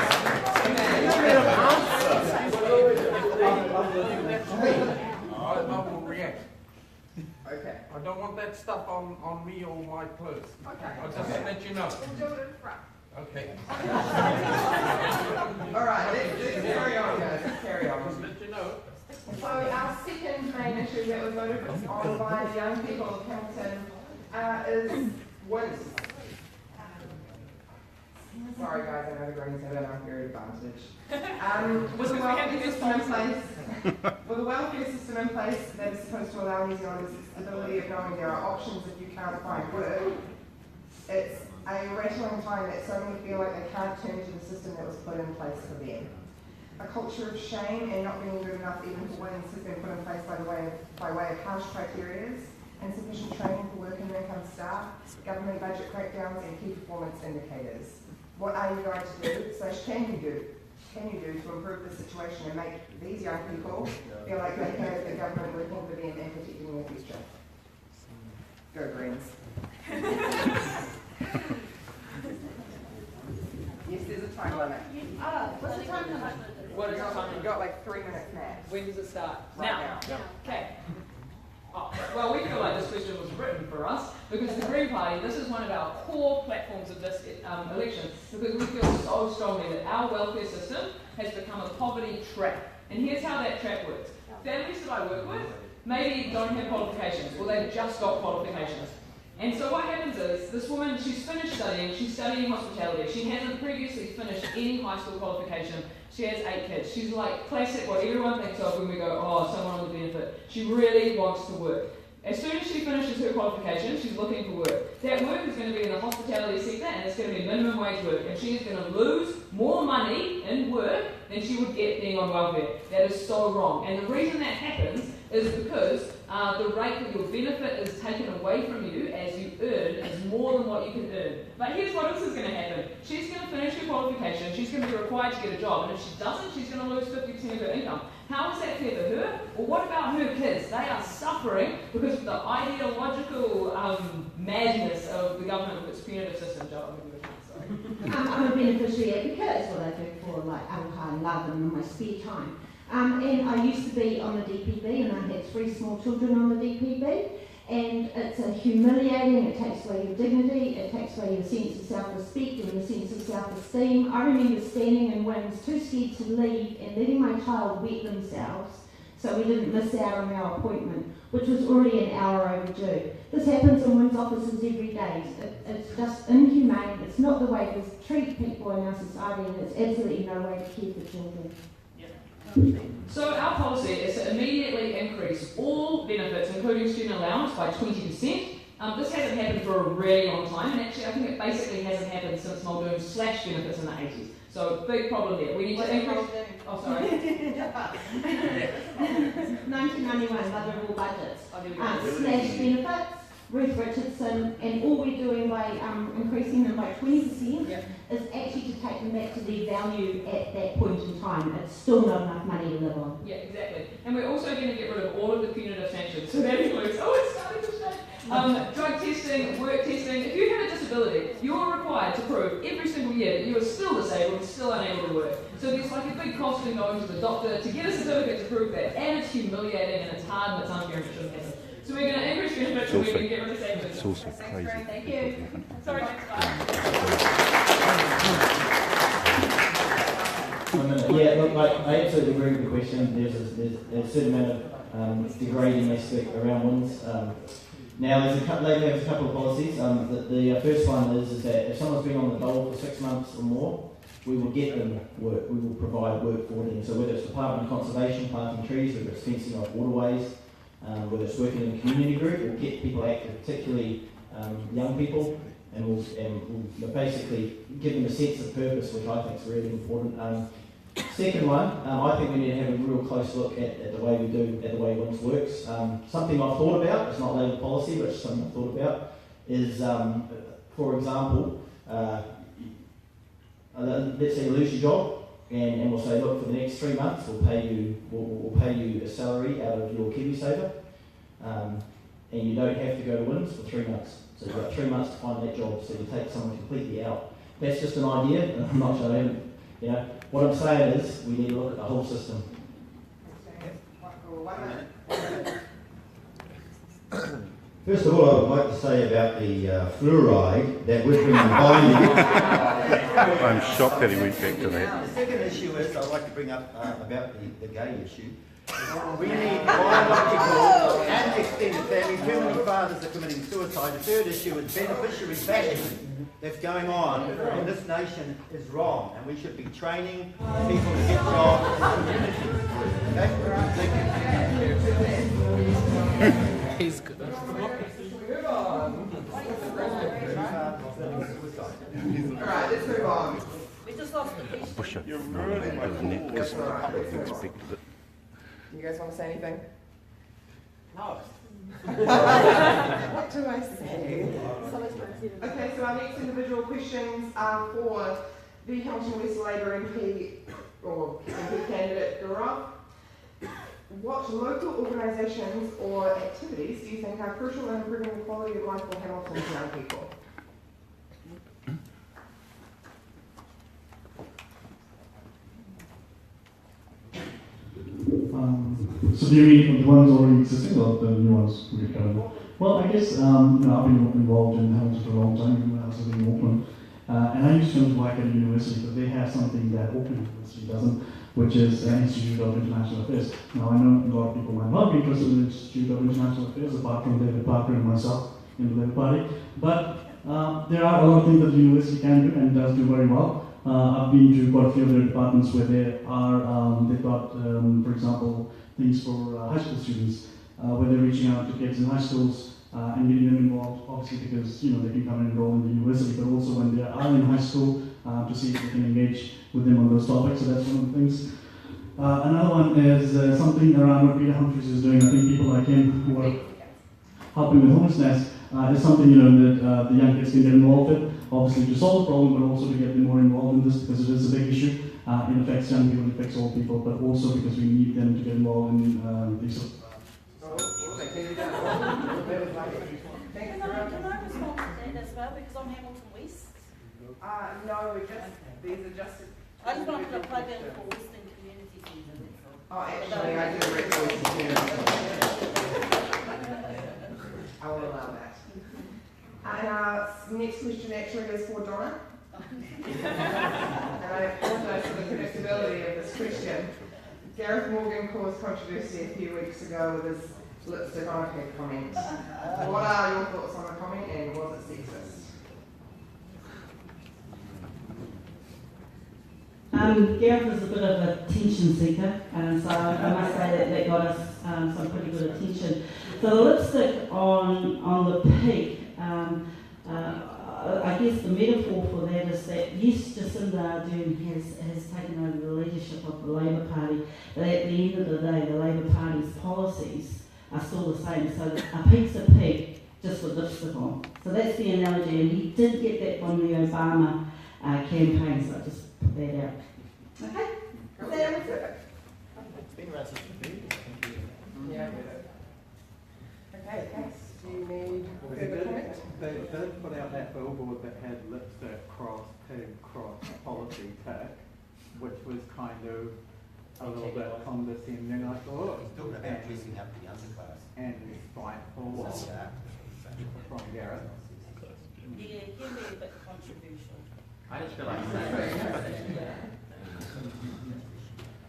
I don't want that stuff on me or my clothes. Okay. I'll just let you know. We'll do it in front. Okay. All right, let's carry on, guys. Let's carry on. Just let you know. So our second main issue that was voted on by the young people of Hamilton is WINS. Sorry guys, I know the Greens have an unfair advantage. With a welfare system in place, with a welfare system in place that is supposed to allow New Zealanders the ability of knowing there are options if you can't find work, it's a rattling time that so many feel like they can't turn to the system that was put in place for them. A culture of shame and not being good enough even for WINS has been put in place by way of harsh criteria, insufficient training for work and income staff, government budget crackdowns and key performance indicators. What are you going to do, /can you do to improve the situation and make these young people feel like they have the government working for them and protecting their future? Go Greens. Yes, there's a time limit. What's the time limit? What is the time? You've got like 3 minutes max. When does it start? Right now. Okay. Oh, well, we feel like this question was written for us because the Green Party, this is one of our core platforms of this election, because we feel so strongly that our welfare system has become a poverty trap. And here's how that trap works. Families that I work with maybe don't have qualifications, or they've just got qualifications. And so what happens is, this woman, she's finished studying, she's studying hospitality, she hasn't previously finished any high school qualification, she has 8 kids. She's like classic what everyone thinks of when we go, oh, someone on the benefit. She really wants to work. As soon as she finishes her qualification, she's looking for work. That work is going to be in the hospitality sector and it's going to be minimum wage work. And she is going to lose more money in work than she would get being on welfare. That is so wrong. And the reason that happens is because the rate that your benefit is taken away from you as you earn is more than what you can earn. But here's what else is going to happen. She's going to finish her qualification, she's going to be required to get a job, and if she doesn't, she's going to lose 50% of her income. How is that fair for her? Or what about her kids? They are suffering because of the ideological madness of the government with its punitive system. Joe, I'm a beneficiary advocate, is what I do for like Aroha and Love and in my spare time. And I used to be on the DPB and I had 3 small children on the DPB, and it's a humiliating, it takes away your dignity, it takes away your sense of self-respect and your sense of self-esteem. I remember standing in WINS too scared to leave and letting my child wet themselves so we didn't miss out on our appointment, which was already an hour overdue. This happens in WINS offices every day. It's just inhumane, it's not the way we treat people in our society, and it's absolutely no way to care for children. So our policy is to immediately increase all benefits, including student allowance, by 20%. This hasn't happened for a really long time, and actually I think it basically hasn't happened since Muldoon slashed benefits in the 80s. So big problem there. We need to increase... Oh, sorry. 1991, Motherwell budgets. Slash benefits, Ruth Richardson, and all we're doing by increasing them by 20% is actually to take them back to their value at that point in time. It's still not enough money to live on. Yeah, exactly. And we're also going to get rid of all of the punitive sanctions. So that includes, it's starting to shake. Drug testing, work testing. If you have a disability, you're required to prove every single year that you are still disabled and still unable to work. So there's like a big cost in going to the doctor to get a certificate to prove that. And it's humiliating and it's hard and it's unfair and it shouldn't happen. So we're going to increase benefits and we're going to get rid of sanctions. It's also crazy. Thank you. Sorry, next Yeah, look, I absolutely agree with the question. There's a certain amount of degrading aspect around WINS. Now, they have a couple of policies. The first one is that if someone's been on the dole for 6 months or more, we will get them work. We will provide work for them. So whether it's Department of Conservation, planting trees, whether it's fencing off waterways, whether it's working in a community group, we'll get people active, particularly young people, and we'll basically give them a sense of purpose, which I think is really important. Second one, I think we need to have a real close look at the way we do, at the way WINS works. Something I've thought about, it's not Labour policy, but it's something I've thought about, is, for example, let's say you lose your job, and we'll say, look, for the next 3 months, we'll pay you a salary out of your KiwiSaver, and you don't have to go to WINS for 3 months. So you've got 3 months to find that job, so you take someone completely out. That's just an idea, and I'm not sure, what I'm saying is, we need to look at the whole system. First of all, I would like to say about the fluoride that we've been binding. I'm shocked that he went back to that. The second issue is I'd like to bring up about the gay issue. We need biological and extended family. Too many fathers are committing suicide. The third issue is beneficiary bashing that's going on in this nation is wrong, and we should be training people to get jobs in the community. Okay? Thank you. He's good. Alright, let's move on. We just lost the question. Bishop nominated as net because the public expected it. You guys want to say anything? No. What do I say? Okay, so our next individual questions are for the Hamilton West Labour MP or MP candidate Gaurav. What local organisations or activities do you think are crucial in improving the quality of life for Hamilton's young people? So do you mean the ones already existing or the new ones we've covered? Well, I guess I've been involved in Hamilton for a long time, even when I was living in Auckland. And I used to go to Waikato University, but they have something that Auckland University doesn't, which is an Institute of International Affairs. Now, I know a lot of people might not be interested in the Institute of International Affairs, apart from David Parker and myself in the Labour Party. But there are a lot of things that the university can do and does do very well. I've been to quite a few of their departments where they are, they've got, for example, things for high school students, where they're reaching out to kids in high schools and getting them involved, obviously because, you know, they can come and enroll in the university, but also when they are in high school to see if they can engage with them on those topics, so that's one of the things. Another one is something around what Peter Humphries is doing. I think people like him who are helping with homelessness is something, you know, that the young kids can get involved in, obviously to solve the problem, but also to get them more involved in this because it is a big issue. It affects young people, it affects old people, but also because we need them to get involved in these sort of Can I respond to that as well, because I'm Hamilton West? No, these are just... I just want to put a plug in for Western Community Centre. Oh, actually, I do read I will allow that. And our next question actually is for Donna. And I apologise for the predictability of this question. Gareth Morgan caused controversy a few weeks ago with his lipstick on a pig comment. What are your thoughts on the comment and was it sexist? Gareth is a bit of a attention seeker, so I must say that got us some pretty good attention. So the lipstick on the pig, I guess the metaphor for that is that yes, Jacinda Ardern has taken over the leadership of the Labour Party, but at the end of the day, the Labour Party's policies are still the same. So a pig's a pig, just with lipstick on. So that's the analogy, and he did get that from the Obama campaign, so I just put that out. Okay? It's been around since the beginning. Yeah. Okay, thanks. Do you need further comment? They did put out that billboard that had lipstick cross, pig cross, policy tick, which was kind of a little bit condescending, I thought. He's talking about dressing up the underclass. And spiteful from Gareth. Yeah, it can be a bit controversial. I just feel like saying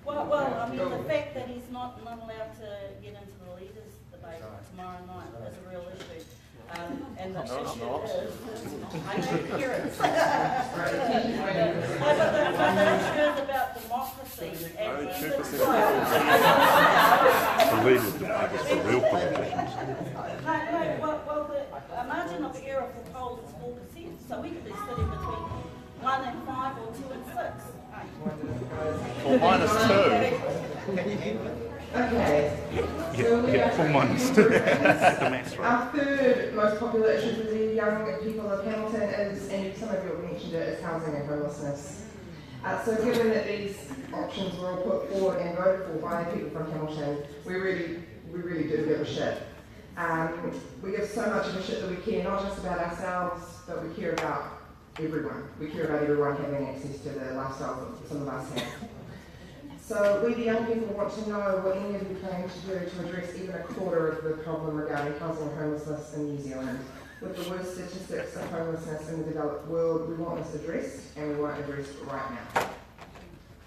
Well, I mean, the fact that he's not allowed to get into the leaders' debate tomorrow night is a real issue. And the issue is, I know parents. But the issue is about democracy. And the leaders debate is for real politicians. The margin of error for polls is 4%, so we could be sitting between 1 and 5 or 2 and 6. Or -2. Okay. Yeah, for -2. The maths right. Our third most popular issue for the young people of Hamilton is, and some of you have mentioned it, is housing and homelessness. So given that these options were all put forward and voted for by people from Hamilton, we really do give a shit. We give so much of a shit that we care not just about ourselves, but we care about everyone. We care about everyone having access to the lifestyle that some of us have. So we, the young people, want to know what any of you plan to do to address even a quarter of the problem regarding housing and homelessness in New Zealand. With the worst statistics of homelessness in the developed world, we want this addressed, and we want it addressed right now.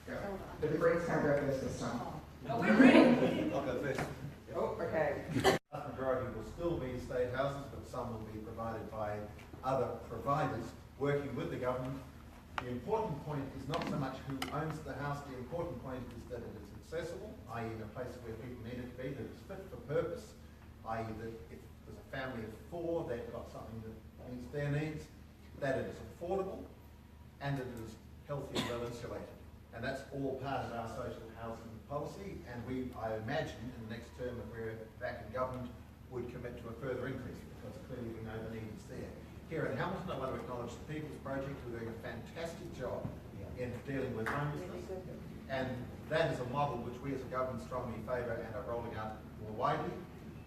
Go. But the Greens can't go first this time. No, we're ready. I'll go first. Oh, okay. The majority will still be state houses, but some will be provided by other providers working with the government. The important point is not so much who owns the house, the important point is that it is accessible, i.e. in a place where people need it to be, that it's fit for purpose, i.e. that if there's a family of 4, they've got something that meets their needs, that it is affordable, and that it is healthy and well insulated. And that's all part of our social housing policy, and we, I imagine, in the next term, if we're back in government, would commit to a further increase, because clearly we know the need is there. Here in Hamilton, I want to acknowledge the People's Project who are doing a fantastic job in dealing with homelessness, and that is a model which we as a government strongly favour and are rolling out more widely.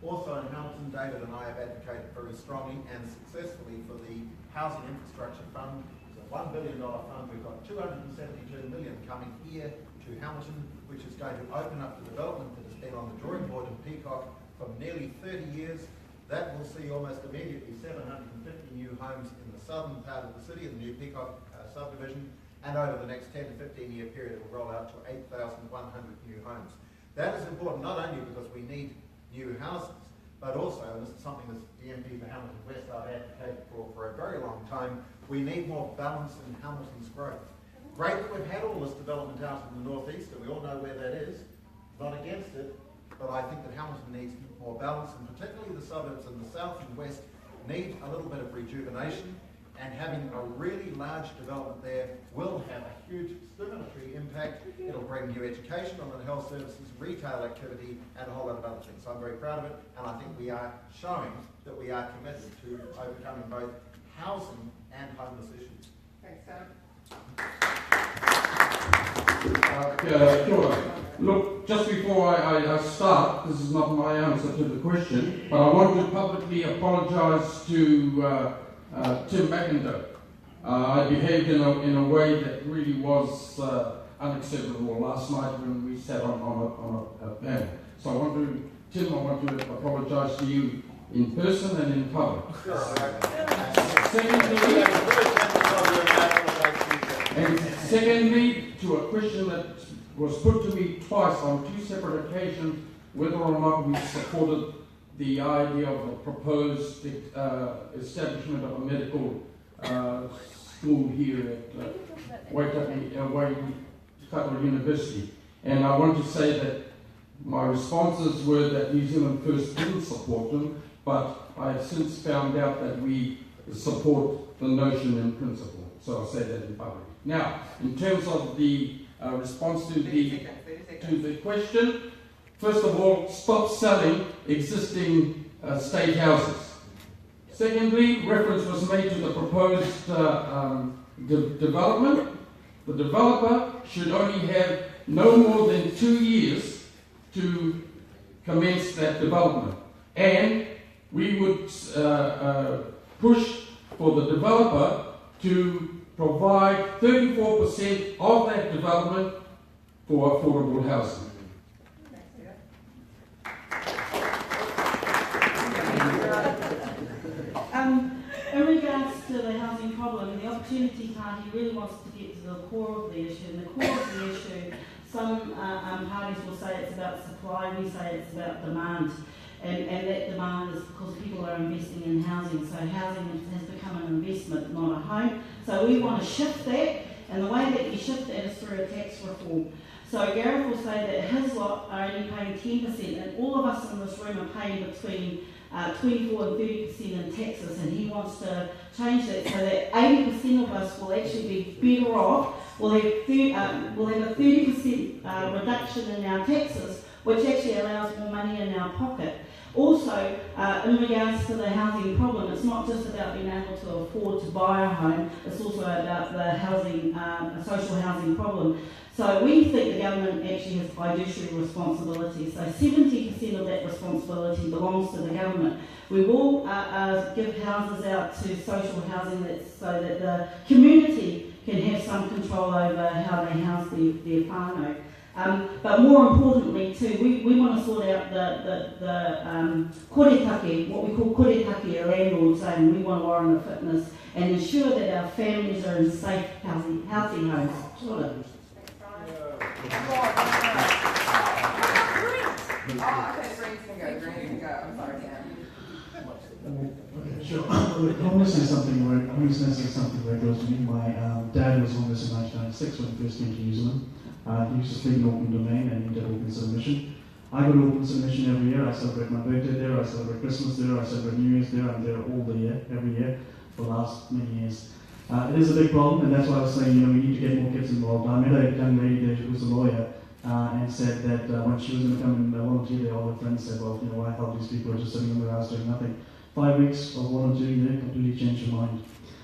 Also in Hamilton, David and I have advocated very strongly and successfully for the Housing Infrastructure Fund. It's a $1 billion fund. We've got $272 million coming here to Hamilton, which is going to open up the development that has been on the drawing board in Peacock for nearly 30 years. That will see almost immediately 750 new homes in the southern part of the city, in the new Peacock subdivision, and over the next 10 to 15 year period it will roll out to 8,100 new homes. That is important not only because we need new houses, but also, and this is something that the MP for Hamilton West I've advocated for a very long time, we need more balance in Hamilton's growth. Great that we've had all this development out in the northeast, and we all know where that is, not against it, but I think that Hamilton needs more balance, and particularly the suburbs in the south and west need a little bit of rejuvenation, and having a really large development there will have a huge stimulatory impact. It'll bring new educational and health services, retail activity, and a whole lot of other things. So I'm very proud of it, and I think we are showing that we are committed to overcoming both housing and homeless issues. Thanks, Adam. Sure. Look, just before I start, this is not my answer to the question, but I want to publicly apologise to Tim McIndoe. I behaved in a way that really was unacceptable last night when we sat on a panel. So I want to apologise to you in person and in public. Secondly, to a question that was put to me twice on 2 separate occasions, whether or not we supported the idea of a proposed establishment of a medical school here at Waikato University. And I want to say that my responses were that New Zealand First didn't support them, but I have since found out that we support the notion in principle. So I'll say that in public. Now, in terms of the response to the question, first of all, stop selling existing state houses. Secondly, reference was made to the proposed development. The developer should only have no more than 2 years to commence that development. And we would push for the developer to provide 34% of that development for affordable housing. In regards to the housing problem, the Opportunity Party really wants to get to the core of the issue. And the core of the issue, some parties will say it's about supply, we say it's about demand. And that demand is because people are investing in housing. So housing has become an investment, not a home. So we want to shift that, and the way that you shift that is through a tax reform. So Gareth will say that his lot are only paying 10%, and all of us in this room are paying between 24 and 30% in taxes, and he wants to change that so that 80% of us will actually be better off. We'll have a 30% reduction in our taxes, which actually allows more money in our pocket. Also, in regards to the housing problem, it's not just about being able to afford to buy a home, it's also about the housing, social housing problem. So we think the government actually has fiduciary responsibility. So 70% of that responsibility belongs to the government. We will give houses out to social housing so that the community can have some control over how they house their whānau. But more importantly too, we want to sort out the koretake, what we call koretake, a landlord saying we want to warrant the fitness and ensure that our families are in safe, healthy homes. Sure. I'm sorry, Sure. Homelessness is something very close to me. My dad was homeless in 1996 when he first came to New Zealand. He used to sleep in Auckland Domain and he did Auckland Submission. I go to Auckland Submission every year. I celebrate my birthday there, I celebrate Christmas there, I celebrate New Year's there. I'm there all the year, every year, for the last many years. It is a big problem, and that's why I was saying, we need to get more kids involved. I met a young lady there who was a lawyer and said that when she was going to come and volunteer there, all her friends said, well, why help these people who are just sitting in their house doing nothing. 5 weeks of volunteering there completely changed her mind.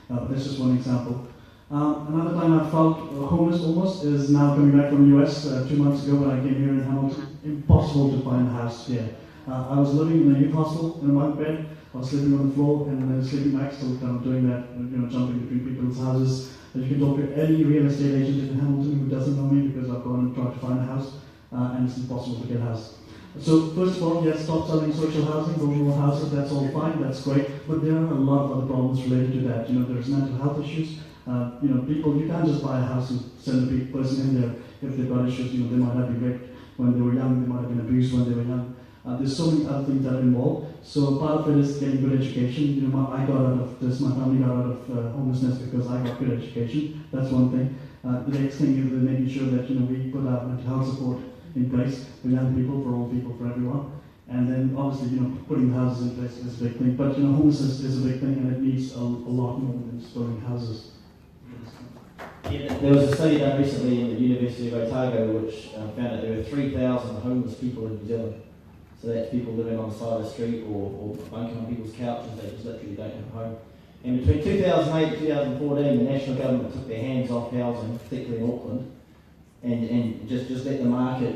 But that's just one example. Another time I felt homeless almost is now coming back from the US 2 months ago when I came here in Hamilton. Impossible to find a house here. I was living in a youth hostel in a bunk bed. I was sleeping on the floor and then sleeping back, still kind of doing that, jumping between people's houses. You can talk to any real estate agent in Hamilton who doesn't know me because I've gone and tried to find a house and it's impossible to get a house. So first of all, yes, stop selling social housing, build more houses, that's all fine, that's great, but there are a lot of other problems related to that. There's mental health issues. People, you can't just buy a house and send a big person in there if they've got issues. They might have been raped when they were young, they might have been abused when they were young. There's so many other things that are involved. So part of it is getting good education. I got out of this, my family got out of homelessness because I got good education. That's one thing. The next thing is making sure that we put our mental health support in place for young people, for all people, for everyone. And then obviously, putting houses in place is a big thing. But homelessness is a big thing, and it needs a lot more than just building houses. Yeah, there was a study done recently in the University of Otago which found that there were 3,000 homeless people in New Zealand. So that's people living on the side of the street or bunking on people's couches. They just literally don't have a home. And between 2008 and 2014, the national government took their hands off housing, particularly in Auckland, and just let the market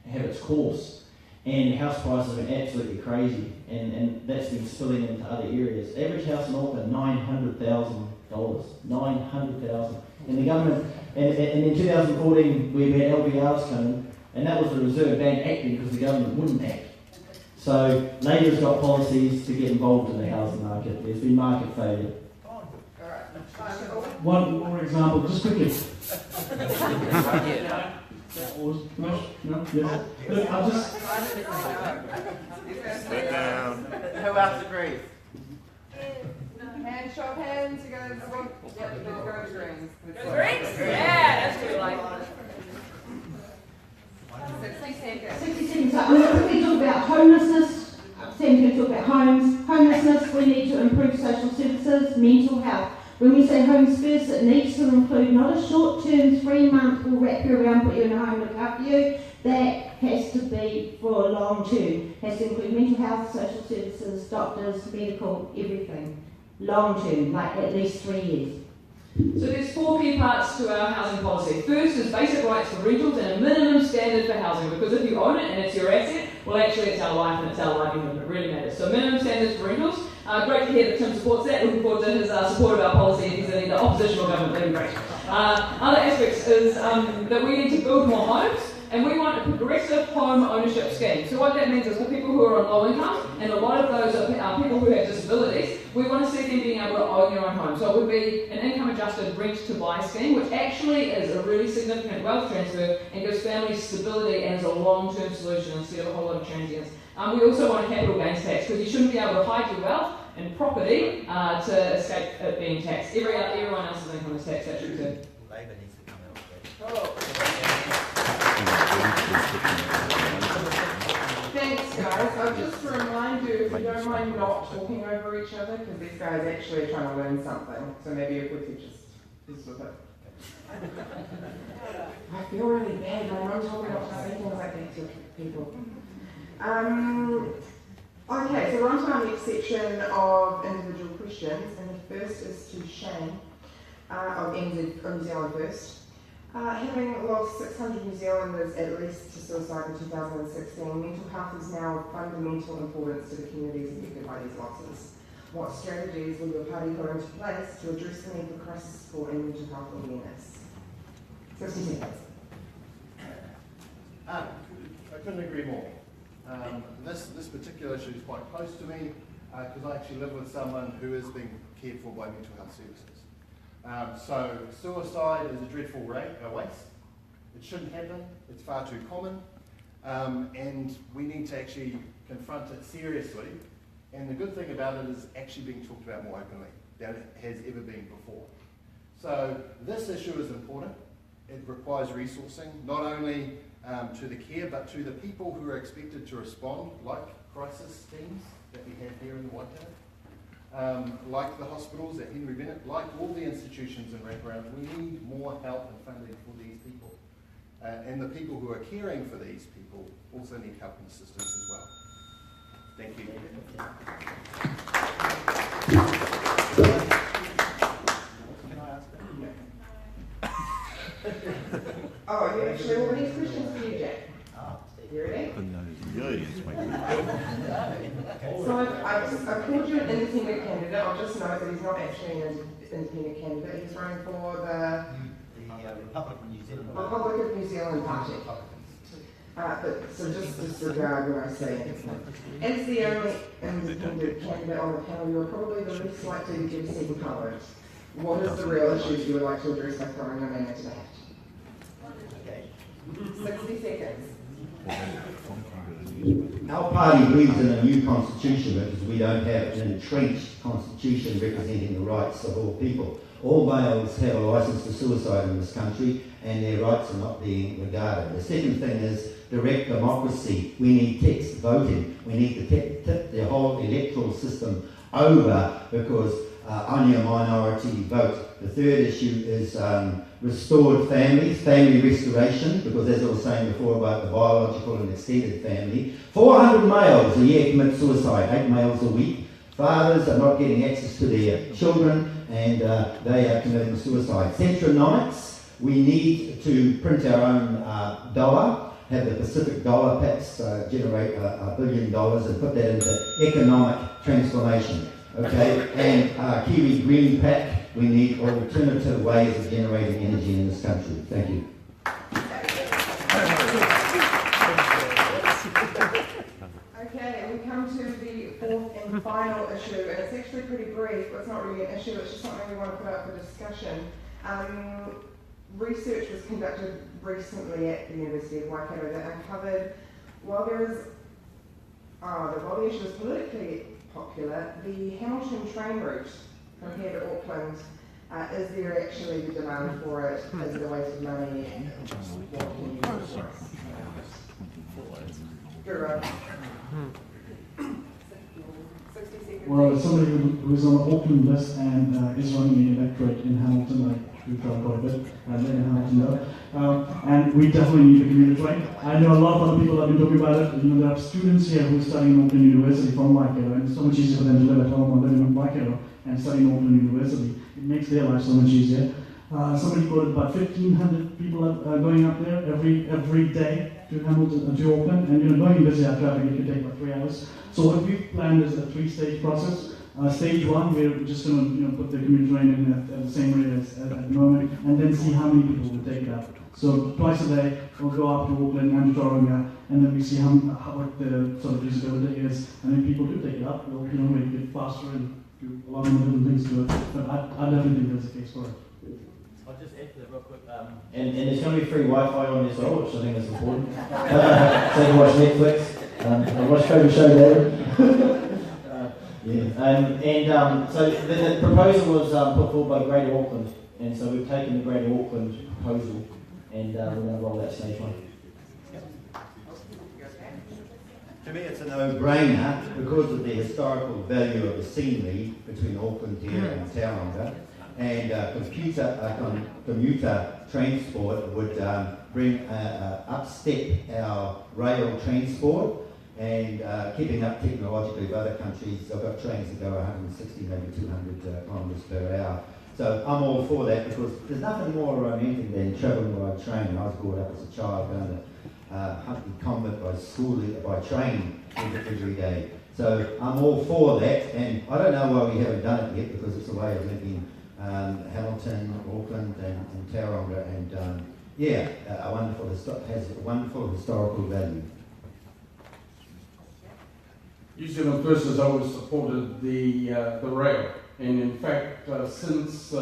have its course. And house prices have been absolutely crazy, and that's been spilling into other areas. Average house in Auckland, $900,000. $900,000. And the government, and in 2014 we had LVRs coming, and that was the Reserve Bank acting because the government wouldn't act. So Labour's got policies to get involved in the housing market. There's been market failure. One more example, just quickly. Look, I'll just... Sit down. Who else agrees? Hand, show of hands, you guys want, yep, you go to Greens. Go to Greens? Yeah, that's what we like. 60 seconds. 60 seconds. So I'm going to quickly talk about homelessness. Sam's going to talk about homes. Homelessness, we need to improve social services, mental health. When we say homes first, it needs to include not a short-term 3-month, we'll wrap you around, put you in a home, look after you. That has to be for long-term. Has to include mental health, social services, doctors, medical, everything. Long-term, like at least 3 years. So there's 4 key parts to our housing policy. First is basic rights for rentals and a minimum standard for housing, because if you own it and it's your asset, well actually it's our life and it's our livelihood and it really matters. So minimum standards for rentals. Great to hear that Tim supports that. Looking forward to his support of our policy if he's in either opposition or government. That'd be great. Other aspects is that we need to build more homes, and we want a progressive home ownership scheme. So what that means is for people who are on low income, and a lot of those are people who have disabilities, we want to see them being able to own their own home. So it would be an income-adjusted rent-to-buy scheme, which actually is a really significant wealth transfer and gives families stability and is a long-term solution instead of a whole lot of transience. We also want a capital gains tax, because you shouldn't be able to hide your wealth in property to escape it being taxed. Everyone else's income is taxed, actually, too. Labour needs to come out with Thanks, guys. Just to remind you, if you don't mind not talking over each other, because these guys are actually trying to learn something. So maybe if we could just with it. I feel really bad. My mum told me not to say things like that to people. Okay, so we're on to our next section of individual questions, and the first is to Shane of New Zealand First. Having lost 600 New Zealanders at least to suicide in 2016, mental health is now of fundamental importance to the communities affected by these losses. What strategies will your party put into place to address the need for crisis support and mental health awareness? 60 seconds. I couldn't agree more. This particular issue is quite close to me because I actually live with someone who is being cared for by mental health services. So suicide is a dreadful waste. It shouldn't happen. It's far too common. And we need to actually confront it seriously. And the good thing about it is actually being talked about more openly than it has ever been before. So this issue is important. It requires resourcing, not only to the care, but to the people who are expected to respond, like crisis teams that we have here in the Waikato, like the hospitals at Henry Bennett, like all the institutions in wraparound. We need more help and funding for these people. And the people who are caring for these people also need help and assistance as well. Thank you. Can I ask that? Oh, you actually all these questions for you, Jack. You ready? So I've called you an independent candidate. I'll just note that he's not actually an independent candidate. He's running for the Republic of New Zealand Party. But so just disregard what I say. As the only independent candidate on the panel, you're probably the least likely to give second colour. What is the real issues you would like to address by throwing your name into the hat? 60 seconds. Our party believes in a new constitution because we don't have an entrenched constitution representing the rights of all people. All males have a licence for suicide in this country and their rights are not being regarded. The second thing is direct democracy. We need text voting. We need to tip the whole electoral system over because only a minority vote. The third issue is restored families, family restoration, because as I was saying before about the biological and extended family, 400 males a year commit suicide, 8 males a week. Fathers are not getting access to their children and they are committing suicide. Centronomics, we need to print our own dollar, have the Pacific dollar perhaps generate $1 billion and put that into economic transformation. Okay, and Kiwi Green Pack, we need alternative ways of generating energy in this country. Thank you. Okay, we come to the fourth and final issue, and it's actually pretty brief, but it's not really an issue, it's just something we want to put up for discussion. Research was conducted recently at the University of Waikato that uncovered, while the issue is politically popular, the Hamilton train route from here to Auckland, is there actually the demand for it? Is it a waste of money? What can you do for us? Guru. 60 seconds. Well, as somebody who is on the Auckland list and is running the electorate in Hamilton, I do travel quite a bit, I live in Hamilton though, and we definitely need the commuter train. I know a lot of other people have been talking about it. You know, there are students here who are studying Auckland University from Waikato, and it's so much easier for them to live at home or living in Waikato and studying Auckland University. It makes their life so much easier. Somebody quoted about 1,500 people going up there every day to Hamilton, to Auckland, and you know, going in busy hour traffic, it could take about 3 hours. So what we've planned is a 3-stage process. Stage 1, we're just going to put the commuter train in at the same rate as at the moment, and then see how many people will take it up. So twice a day, we'll go up to Auckland and to Tauranga, and then we see what the sort of usability is, and if people do take it up, we'll make it faster and do a lot of different things to it. But I definitely think there's a case for it. I'll just add to that real quick. And there's going to be free Wi-Fi on this all, which I think is important. So you can watch Netflix. I watch Cobra Show there. So the proposal was put forward by Greater Auckland, and so we've taken the Greater Auckland proposal, and we're going to roll that stage 1. To me, it's a no-brainer because of the historical value of the scenery between Auckland here and Tauranga, and commuter transport would bring upstep our rail transport and keeping up technologically with other countries. I've got trains that go 160, maybe 200 kilometres per hour. So I'm all for that because there's nothing more romantic than travelling by train. I was brought up as a child going to Huntly Convent by train every day. So I'm all for that, and I don't know why we haven't done it yet because it's a way of linking Hamilton, Auckland and Tauranga yeah, has a wonderful historical value. New Zealand First has always supported the rail, and in fact, since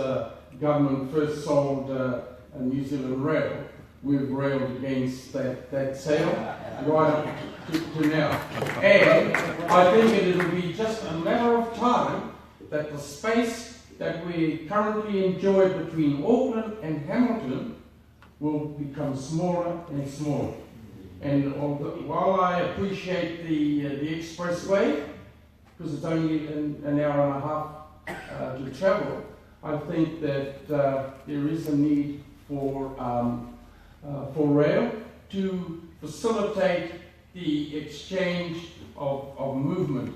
government first sold a New Zealand Rail, we've railed against that sale right up to now. And I think it will be just a matter of time that the space that we currently enjoy between Auckland and Hamilton will become smaller and smaller. And while I appreciate the expressway, because it's only an hour and a half to travel, I think that there is a need for rail to facilitate the exchange of movement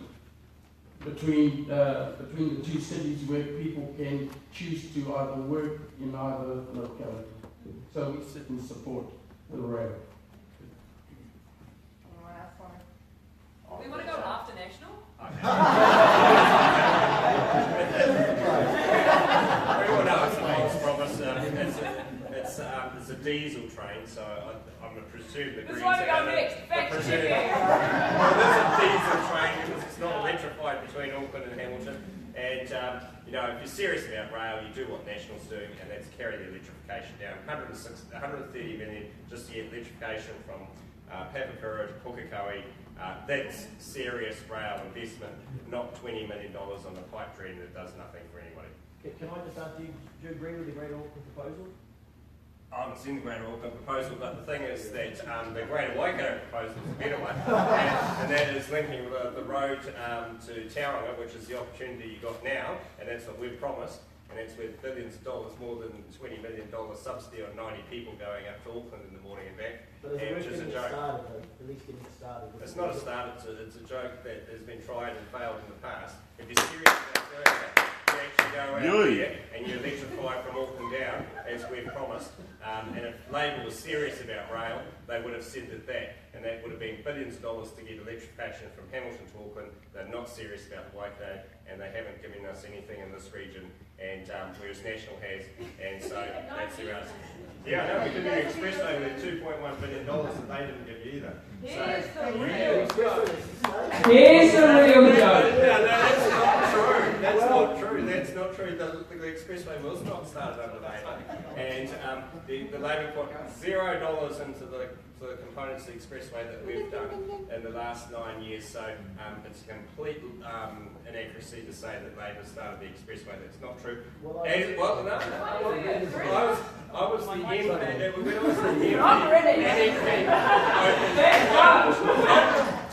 between the two cities, where people can choose to either work in either locality. So we sit and support the rail. We want to go after national. Everyone knows the Moles promise. It's a diesel train, so I'm going to presume the Greens are going to presume. Well, it is a diesel train because it's not electrified between Auckland and Hamilton. And you know, if you're serious about rail, you do what National's doing, and that's carry the electrification down. 130 million just to get electrification from Papakura to Pukekohe. That's serious rail investment, not $20 million on a pipe dream that does nothing for anybody. Can I just ask, do you agree with the Greater Auckland proposal? I haven't seen the Greater Auckland proposal, but the thing is that the Greater Waikato proposal is a better one, and that is linking the road to Tauranga, which is the opportunity you got now, and that's what we've promised, and that's with billions of dollars, more than $20 million subsidy on 90 people going up to Auckland in the morning and back, which is a joke. At least getting started. It's not a start, it's a joke that has been tried and failed in the past. If you're serious about doing that, you actually go out there and you electrify from Auckland down, as we've promised. And if Labor was serious about rail, they would have said that, and that would have been billions of dollars to get electrification from Hamilton to Auckland. They're not serious about Waikato, and they haven't given us anything in this region, and whereas National has, and so that's the answer. Yeah, no, we did the expressway with $2.1 billion that they didn't give you either. Here's the real Here's the real joke. No, that's not true. That's not true. That's not true. The expressway was not started under Labor, and the Labor put $0 into the components of the expressway that we've done in the last 9 years. So it's a complete inaccuracy to say that Labor started the expressway. That's not true. I was the MP. When I was the MP,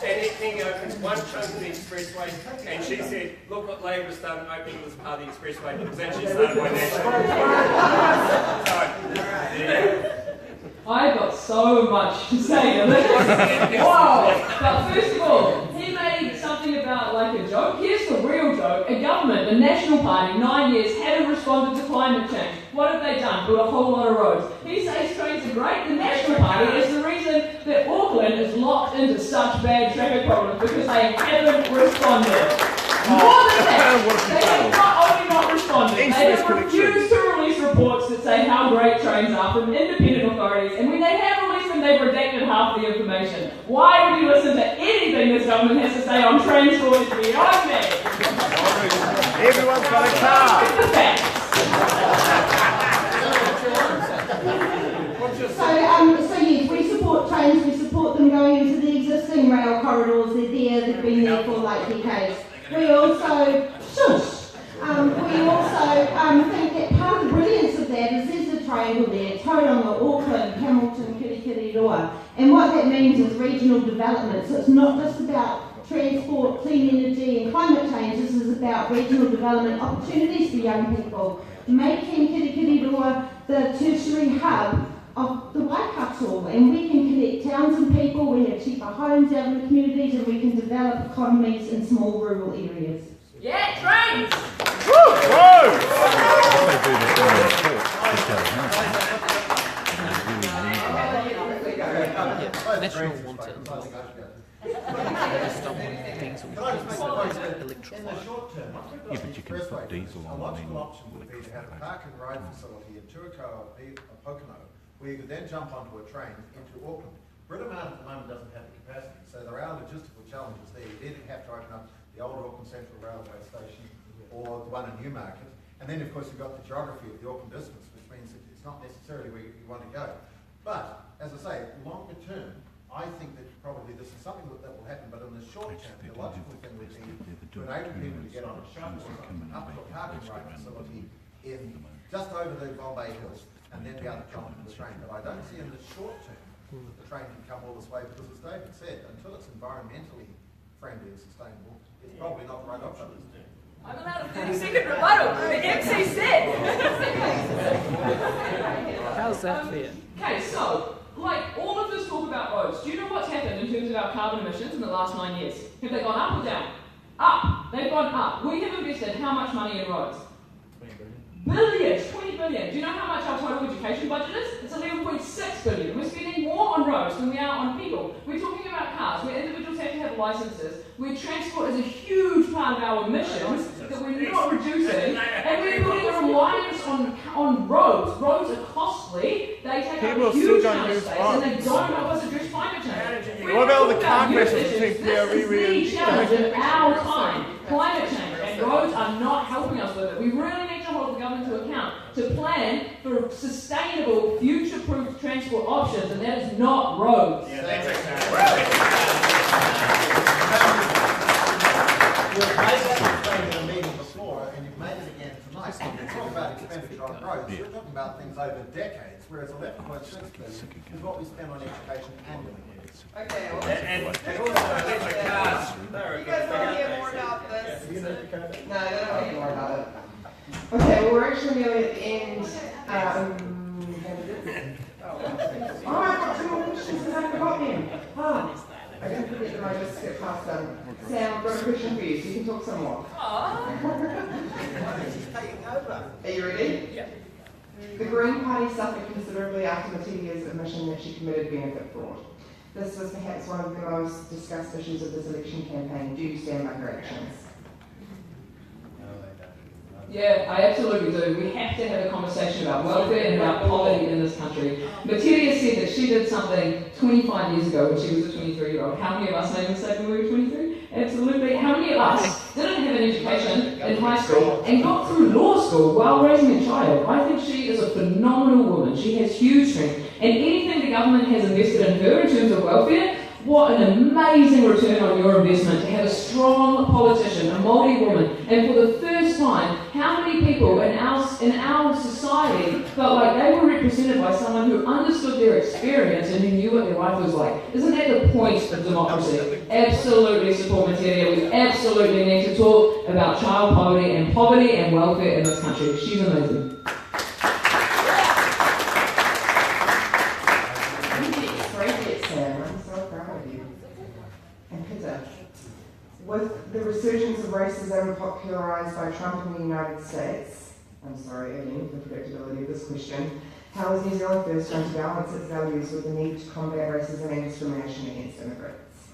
Annette King opens one chunk of the expressway, and she said, "Look what Labor's done opening this part of the expressway." It was actually started by National. I've got so much to say to this. Wow! But first of all, he made something about like a joke. Here's the real joke. A government, the National Party, 9 years, haven't responded to climate change. What have they done? Built a whole lot of roads. He says trains are great. The National Party is the reason that Auckland is locked into such bad traffic problems because they haven't responded. More than that, they have not only not responded, they have refused to release reports that say how great trains are from independent authorities, and when they have released them, they've redacted half the information. Why would you listen to anything this government has to say on transport? It's beyond me. Everyone's got a car. It's the facts. So yes, we support trains, we support them going into the existing rail corridors. They're there, they've been there for like decades. We also, think that part of the brilliance of that is there's a triangle there, Tauranga, Auckland, Hamilton, Kirikiriroa. And what that means is regional development. So it's not just about transport, clean energy and climate change. This is about regional development opportunities for young people, making Kirikiriroa the tertiary hub of the Waikato, and we can connect towns and people, we have cheaper homes out in the communities, and we can develop economies in small rural areas. Yeah, trains! Woo! National wants it involved. Stop diesel. In the short term, Yeah, but you can put diesel a on logical and option would be to have a park and ride facility in Tuakau or Pocono where you could then jump onto a train into Auckland. Britomart at the moment doesn't have the capacity, so there are logistical challenges there. You either have to open up the old Auckland Central Railway Station or the one in Newmarket, and then of course you've got the geography of the Auckland Isthmus, which means that it's not necessarily where you want to go. But, as I say, longer term, I think that probably this is something that will happen, but in the short term, the logical thing would be to enable people to get on a shuttle or something up to a parking right facility in just over the Bombay Hills, and then be able to jump into the train. But I don't see in the short term that the train can come all this way, because as David said, until it's environmentally friendly and sustainable, it's probably not the right option. I'm allowed a 30-second rebuttal. The MC said. How's that fair? Okay, so, like, all of this talk about roads, do you know what's happened in terms of our carbon emissions in the last 9 years? Have they gone up or down? Up. They've gone up. We have invested how much money in roads? Billions, 20 billion. Do you know how much our total education budget is? It's 11.6 billion. We're spending more on roads than we are on people. We're talking about cars, where individuals have to have licenses, where transport is a huge part of our emissions that we're not reducing, and we're building a reliance on roads. Roads are costly, they take up a huge amount of space, and they don't help us address climate change. What about all the car crashes This between PRV is the challenge of our time, climate change, and roads are not helping us with it. We really need to hold the government to account to plan for sustainable, future-proof transport options, and that is not roads. Yeah, that's You've made that claim in a meeting before, and you've made it again tonight. When you talk about expenditure on roads, you're talking about things over decades, whereas 11.6 billion is what we spend on education annually. Okay, well, And electric cars. you guys want to hear more about this? No, they don't want to hear more about it. Okay, well, we're actually nearly at the end. Oh, I've got 2 more questions because I forgot them. I didn't forget them, I just skipped past them. Sam, I've got a question for you, so you can talk some more. Are you ready? Yeah. The Green Party suffered considerably after Matilia's admission that she committed benefit fraud. This was perhaps one of the most discussed issues of this election campaign. Do you stand by her actions? Yeah, I absolutely do. We have to have a conversation about welfare and about poverty in this country. Matilia said that she did something 25 years ago when she was a 23-year-old. How many of us made a mistake when we were 23? Absolutely. How many of us didn't have an education in high school and got through law school while raising a child? I think she is a phenomenal woman. She has huge strength. And anything the government has invested in her in terms of welfare, what an amazing return on your investment to have a strong politician, a Māori woman. And for the first time, how many people in our society felt like they were represented by someone who understood their experience and who knew what their life was like? Isn't that the point of democracy? Absolutely support Materia. We absolutely need to talk about child poverty and welfare in this country. She's amazing. With the resurgence of racism popularised by Trump in the United States, I'm sorry again for the predictability of this question, how is New Zealand First going to balance its values with the need to combat racism and discrimination against immigrants?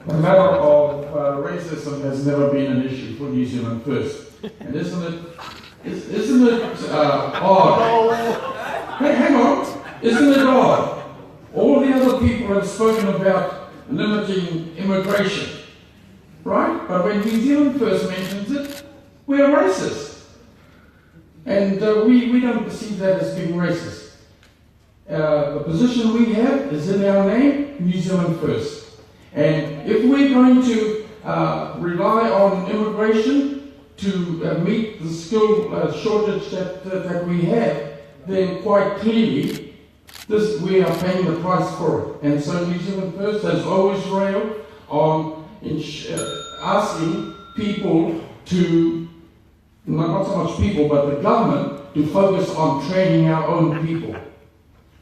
The matter of racism has never been an issue for New Zealand First. And isn't it odd? Hey, hang on. Isn't it odd? All the other people have spoken about limiting immigration, right? But when New Zealand First mentions it, we are racist. And we don't perceive that as being racist. The position we have is in our name, New Zealand First. And if we're going to rely on immigration to meet the skill shortage that we have, then quite clearly, we are paying the price for it. And so New Zealand First has always railed on asking people to, not so much people, but the government to focus on training our own people.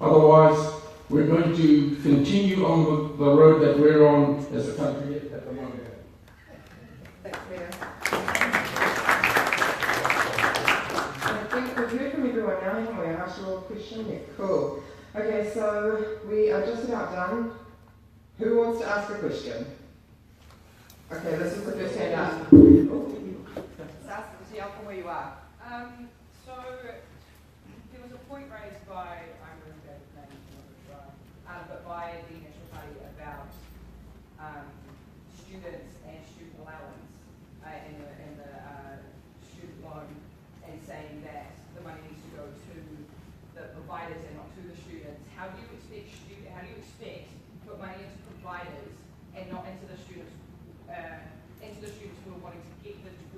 Otherwise, we're going to continue on the road that we're on as a country at the moment. Thanks, Peter. I think we've heard from everyone now, haven't we? I asked you all a question? Yeah, cool. Okay, so we are just about done. Who wants to ask a question? Okay, this is the first hand up. Sas, from where you are.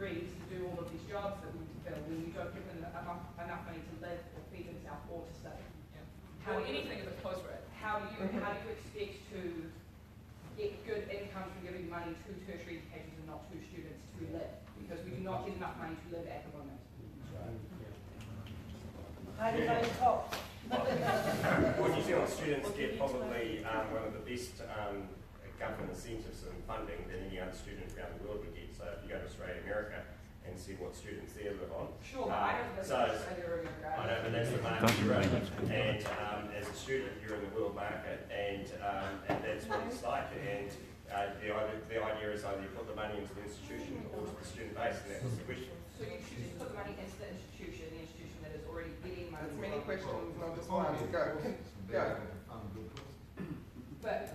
degrees to do all of these jobs that we need to fill when you don't give them enough money to live or feed themselves or to study. Or anything of a postgrad. How do you expect to get good income from giving money to tertiary education and not to students to live? Because we do not get enough money to live at the moment. Well, New Zealand students get probably one of the best government incentives and funding than any other student around the world would get. So if you go to Australia, America, and see what students there live on. Sure, I don't live in Australia or America. I know, but that's the market you're in. And as a student, you're in the world market, and that's what it's like. And the idea is either you put the money into the institution or to the student base, and that was the question. So you should just put the money into the institution that is already getting money. There's many questions, not just one. Go. But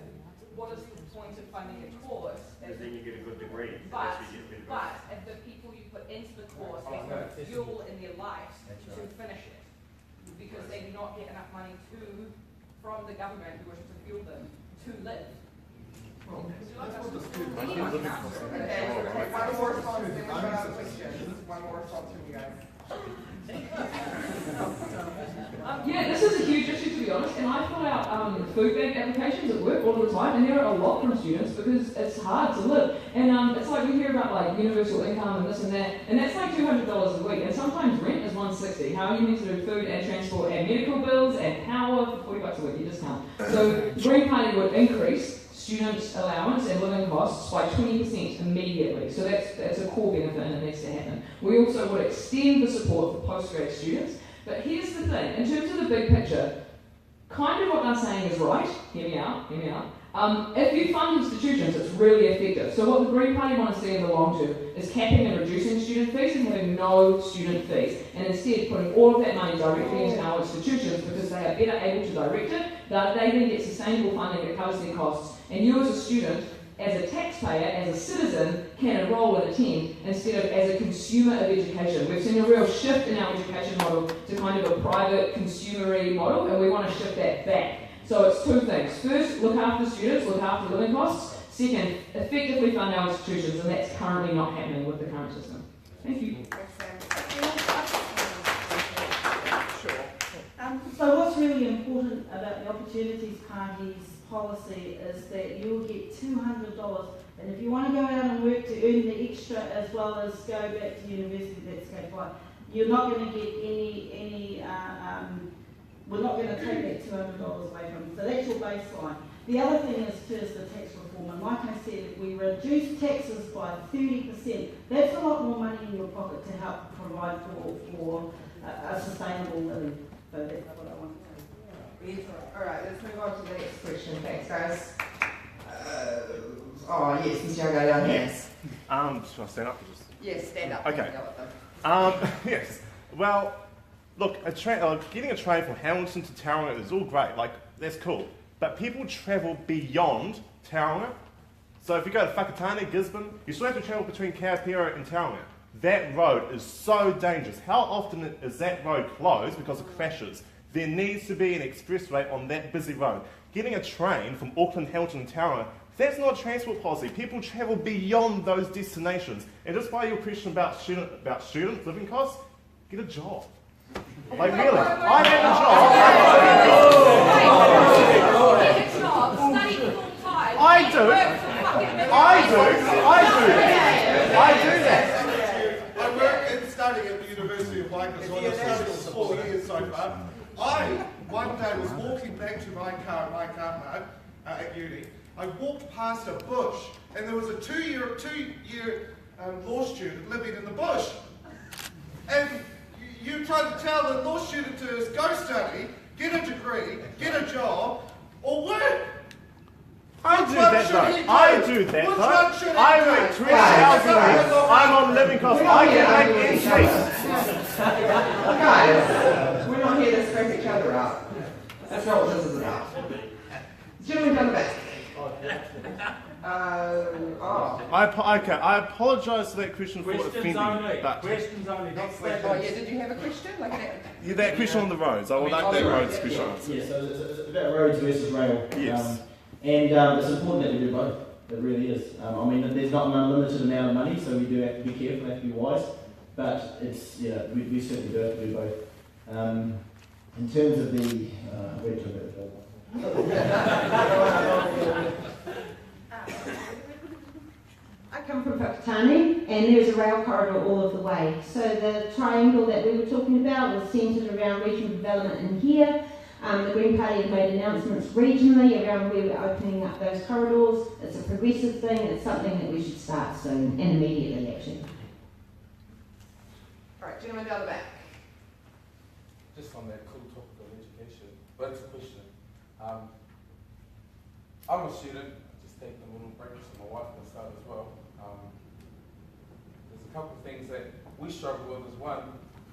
what is the point of funding a course? Because then you get a good degree. But if the people you put into the course have no fuel in their lives to finish it, because they do not get enough money from the government who wishes to fuel them to live. One more response, then we'll run out of questions. One more response from you guys. Yeah, this is a huge issue, to be honest, and I fill out food bank applications at work all the time, and there are a lot from students because it's hard to live. And it's like we hear about like universal income and this and that, and that's like $200 a week, and sometimes rent is $160. How are you meant to do food and transport and medical bills and power for $40 a week? You just can't. So the Green Party would increase student allowance and living costs by 20% immediately. So that's a core benefit and it needs to happen. We also would extend the support for postgrad students. But here's the thing, in terms of the big picture, kind of what I'm saying is right. Hear me out. If you fund institutions, it's really effective. So what the Green Party want to see in the long term is capping and reducing student fees and having no student fees, and instead putting all of that money directly into our institutions because they are better able to direct it. They then get sustainable funding that covers their costs, and you as a student, as a taxpayer, as a citizen, can enroll and attend instead of as a consumer of education. We've seen a real shift in our education model to kind of a private consumery model, and we want to shift that back. So it's two things. First, look after students, look after living costs. Second, effectively fund our institutions, and that's currently not happening with the current system. Thank you. So what's really important about the Opportunities Party's policy is that you'll get $200, and if you want to go out and work to earn the extra as well as go back to university, that's okay, fine. You're not going to get we're not going to take that $200 away from you. So that's your baseline. The other thing is the tax reform, and like I said, if we reduce taxes by 30%, that's a lot more money in your pocket to help provide for a sustainable living. So that's what I want to say. Alright, let's move on to the next question. Thanks, guys. Yes, this young guy down here. Should I stand up? Yes, stand up. Okay. Yes. Well, look, getting a train from Hamilton to Tauranga is all great. Like, that's cool. But people travel beyond Tauranga. So if you go to Whakatane, Gisborne, you still have to travel between Kaipira and Tauranga. That road is so dangerous. How often is that road closed because of crashes? There needs to be an expressway on that busy road. Getting a train from Auckland, Hamilton and Tauranga, that's not transport policy. People travel beyond those destinations. And just by your question about student living costs, get a job. Like really, I have a job. I do that. I work in studying at the University of Waikato, so I've studied for 4 years so far. I, one day, was walking back to my car park at uni. I walked past a bush, and there was a two-year law student living in the bush. And you try to tell the law student to go study, get a degree, get a job, or work. I do that though. I work 20 hours a week. I'm on living costs. I can make ends meet. Guys, we're not here to scrape each other up. That's not what this is about. Gentleman down the back. I apologise for that question for offending you. Questions only, not statements. Oh yeah, did you have a question? Yeah, that question on the roads. I would like that roads question answered. Yeah, so it's about roads versus rail. Yes. And it's important that we do both. It really is. I mean, there's not an unlimited amount of money, so we do have to be careful, have to be wise. But it's, yeah, we certainly do have to do both. In terms of the, where to I come from Whakatane, and there's a rail corridor all of the way. So the triangle that we were talking about was centred around regional development in here. The Green Party have made announcements regionally around where we're opening up those corridors. It's a progressive thing. It's something that we should start soon, and immediately, actually. All right, gentleman down the back. Just on that cool topic of education, but it's a question. I'm a student, just taking a little break so my wife can start as well. There's a couple of things that we struggle with. Is one,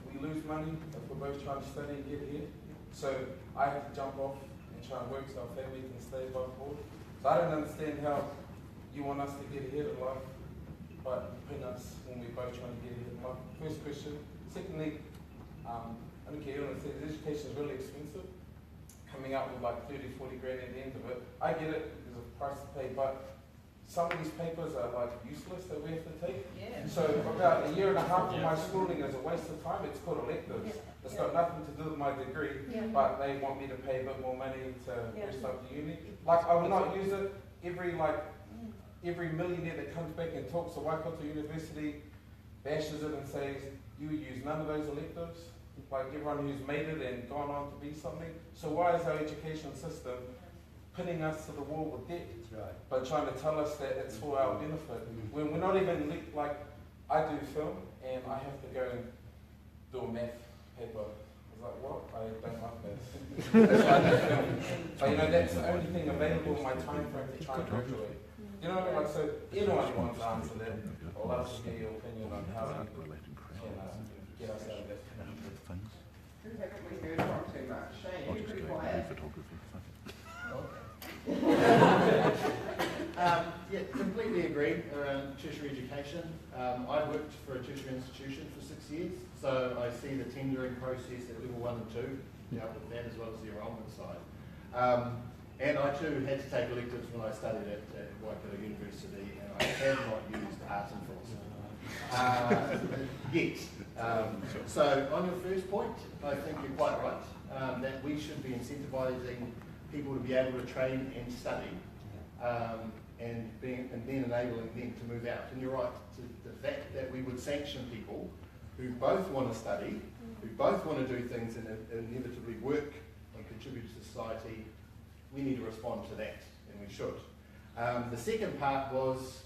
we lose money if we're both trying to study and get ahead. So I have to jump off and try and work so our family can stay above board. So I don't understand how you want us to get ahead in life, but pin us when we're both trying to get ahead in life. First question. Secondly, I don't care, education is really expensive. Coming out with like 30, 40 grand at the end of it. I get it, there's a price to pay, but some of these papers are like useless that we have to take. Yeah. So about a year and a half of my schooling is a waste of time. It's called electives. It's got nothing to do with my degree, but they want me to pay a bit more money to boost up the uni. Like I will not use it. Every millionaire that comes back and talks to Waikato University bashes it and says, you use none of those electives. Like everyone who's made it and gone on to be something. So why is our education system pinning us to the wall with debt, but trying to tell us that it's for our benefit? When we're not even, like, I do film and I have to go and do a math paper. I was like, what? I don't like math. That's why I do film. But you know, that's the only thing available in my time frame to try and graduate. You know what I mean? Like, so anyone who wants to answer that, I'd love to hear your opinion on how we can get us out of that. Who haven't we heard from too much? Shane, you're pretty quiet. Yeah, completely agree around tertiary education. I worked for a tertiary institution for 6 years, so I see the tendering process at level 1 and 2, dealt with that as well as the enrolment side. And I too had to take electives when I studied at Waikato University, and I have not used art and philosophy yet. So on your first point, I think you're quite right, that we should be incentivising people to be able to train and study, and then enabling them to move out. And you're right, the fact that we would sanction people who both want to study, who both want to do things and inevitably work and contribute to society, we need to respond to that, and we should. The second part was,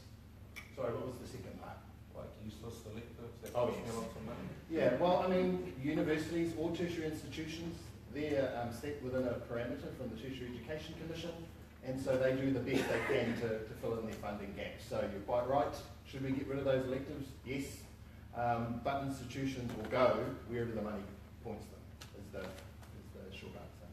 sorry, what was the second part? Like useless electives that cost me lots of money. Yeah, well, I mean, universities or tertiary institutions, they're set within a parameter from the Tertiary Education Commission, and so they do the best they can to fill in their funding gaps. So you're quite right. Should we get rid of those electives? Yes. But institutions will go wherever the money points them, is the short answer.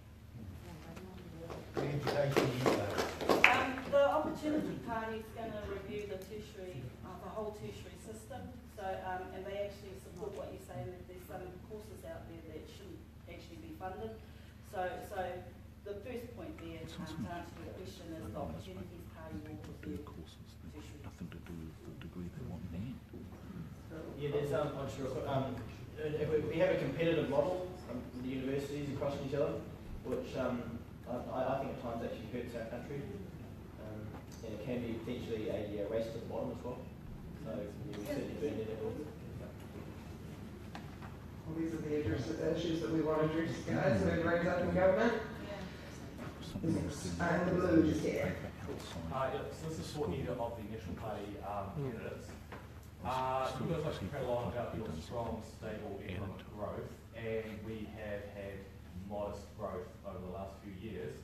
The Opportunity Party is going to review the tertiary, the whole tertiary system. So, and they actually support what you're saying, that there's some courses out there that shouldn't actually be funded. So the first point there, to answer your question, is the Opportunities Party will review tertiary. Nothing to do with the degree they want now. Yeah, there's we have a competitive model with the universities across New Zealand, which I think at times actually hurts our country, and it can be potentially a race to the bottom as well. So we certainly burn it all. Well, these are the issues that we want to address, guys. So it brings up in government. And the blue just here. So this is for either of the National Party candidates. You guys like to prattle on about your strong, stable economic growth, and we have had modest growth over the last few years,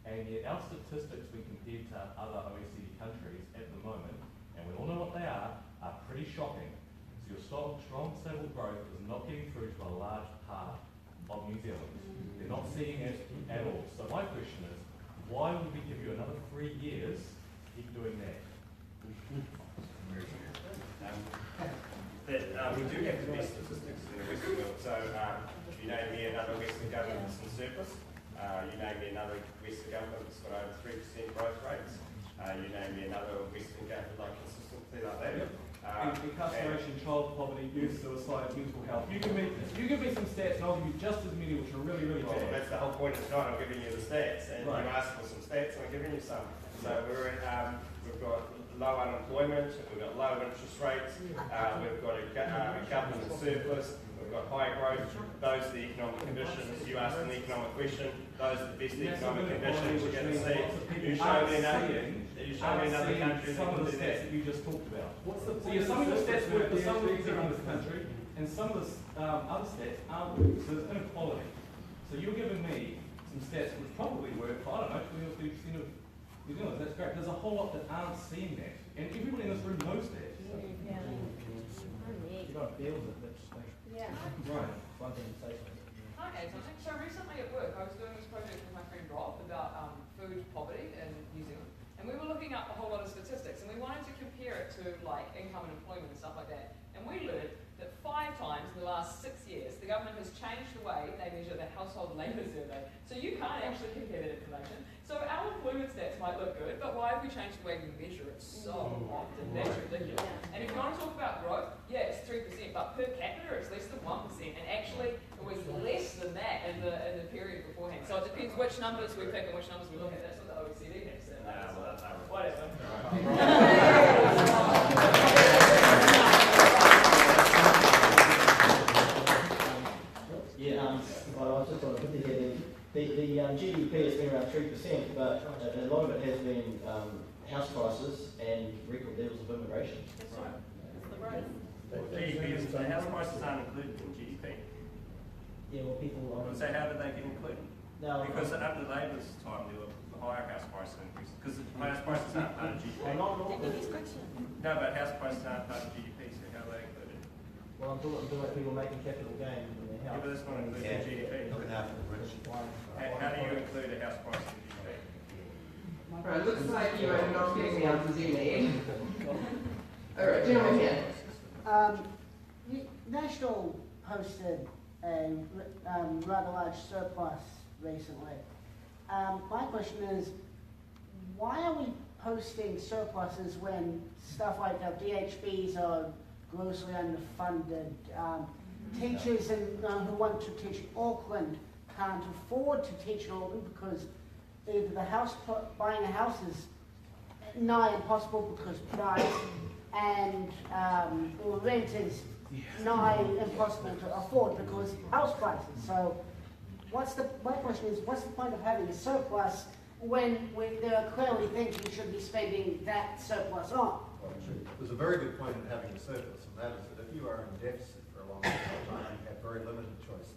and yet our statistics when compared to other OECD countries at the moment, and we all know what they are pretty shocking. So your strong, stable growth is not getting through to a large part of New Zealand. They're not seeing it at all. So my question is, why would we give you another 3 years to keep doing that? We do have the best statistics in the Western world. So you name me another Western government that's in surplus. You name me another Western government that's got over 3% growth rates. you name me another Western government like consistency like that. Incarceration, child poverty, youth suicide, mental health. You give me some stats and I'll give you just as many, which are really, really Well, bad. that's the whole point of tonight. I'm giving you the stats, and Right. you asked for some stats, and I'm giving you some. So we've got low unemployment, we've got low interest rates, we've got a government surplus, we've got high growth. Those are the economic conditions. You asked an economic question. Those are the best economic conditions you're going to see. You show me another country some of the stats that you just talked about. So some of your stats work for some reason in this country, and some of the other stats aren't working. So there's inequality. So you're giving me some stats which probably work for, I don't know, 20 or 30% of New Zealanders. That's great. There's a whole lot that aren't seeing that, and everybody in this room knows that. You don't feel that that's Right. one thing to say something. Okay, so recently at work I was doing this project with my friend Rob about food poverty in New Zealand, and we were looking up a whole lot of statistics, and we wanted to compare it to like income and employment and stuff like that, and we learned that 5 times in the last 6 years the government has changed the way they measure the household labour survey, so you can't actually compare that information. So our employment stats might look good, but why have we changed the way we measure it so often? That's ridiculous. And if you want to talk about growth, yeah, it's 3%, but per capita it's less than 1%, and actually it was less than that in the period beforehand. So it depends which numbers we pick and which numbers we look at. That's what the OECD has said. Whatever. Yeah, well, I was just on to put here, the GDP has been around 3%, but a lot of it has been house prices and record levels of immigration. GDP is, the house prices aren't included in GDP. Yeah, well, people... So how did they get included? No, because under Labour's time there were higher house price increases, because house prices aren't part of GDP. No, but house prices aren't part of GDP, so how are they included? Well, I'm talking about people making capital gains in their house. Yeah, but that's not included in GDP. Looking after the rich. How do you include a house price in GDP? Right, looks like you are not getting the answers you need. Alright, gentlemen here. National posted a rather large surplus recently. My question is, why are we posting surpluses when stuff like our DHBs are grossly underfunded? Teachers who want to teach in Auckland can't afford to teach in Auckland because either buying a house is nigh impossible because price, and or rent is nigh impossible to afford because house prices. So my question is, what's the point of having a surplus when there are clearly things we should be spending that surplus on? Well, there's a very good point in having a surplus, and that is that if you are in deficit for a long time, you have very limited choices.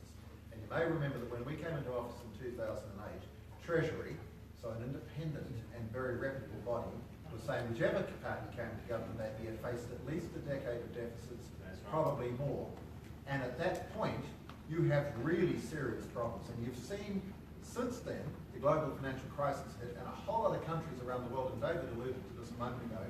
And you may remember that when we came into office in 2008, Treasury, so an independent and very reputable body, was saying whichever party came to government that year faced at least a decade of deficits, probably more. And at that point, you have really serious problems. And you've seen since then, the global financial crisis hit, and a whole lot of countries around the world, and David alluded to this a moment ago,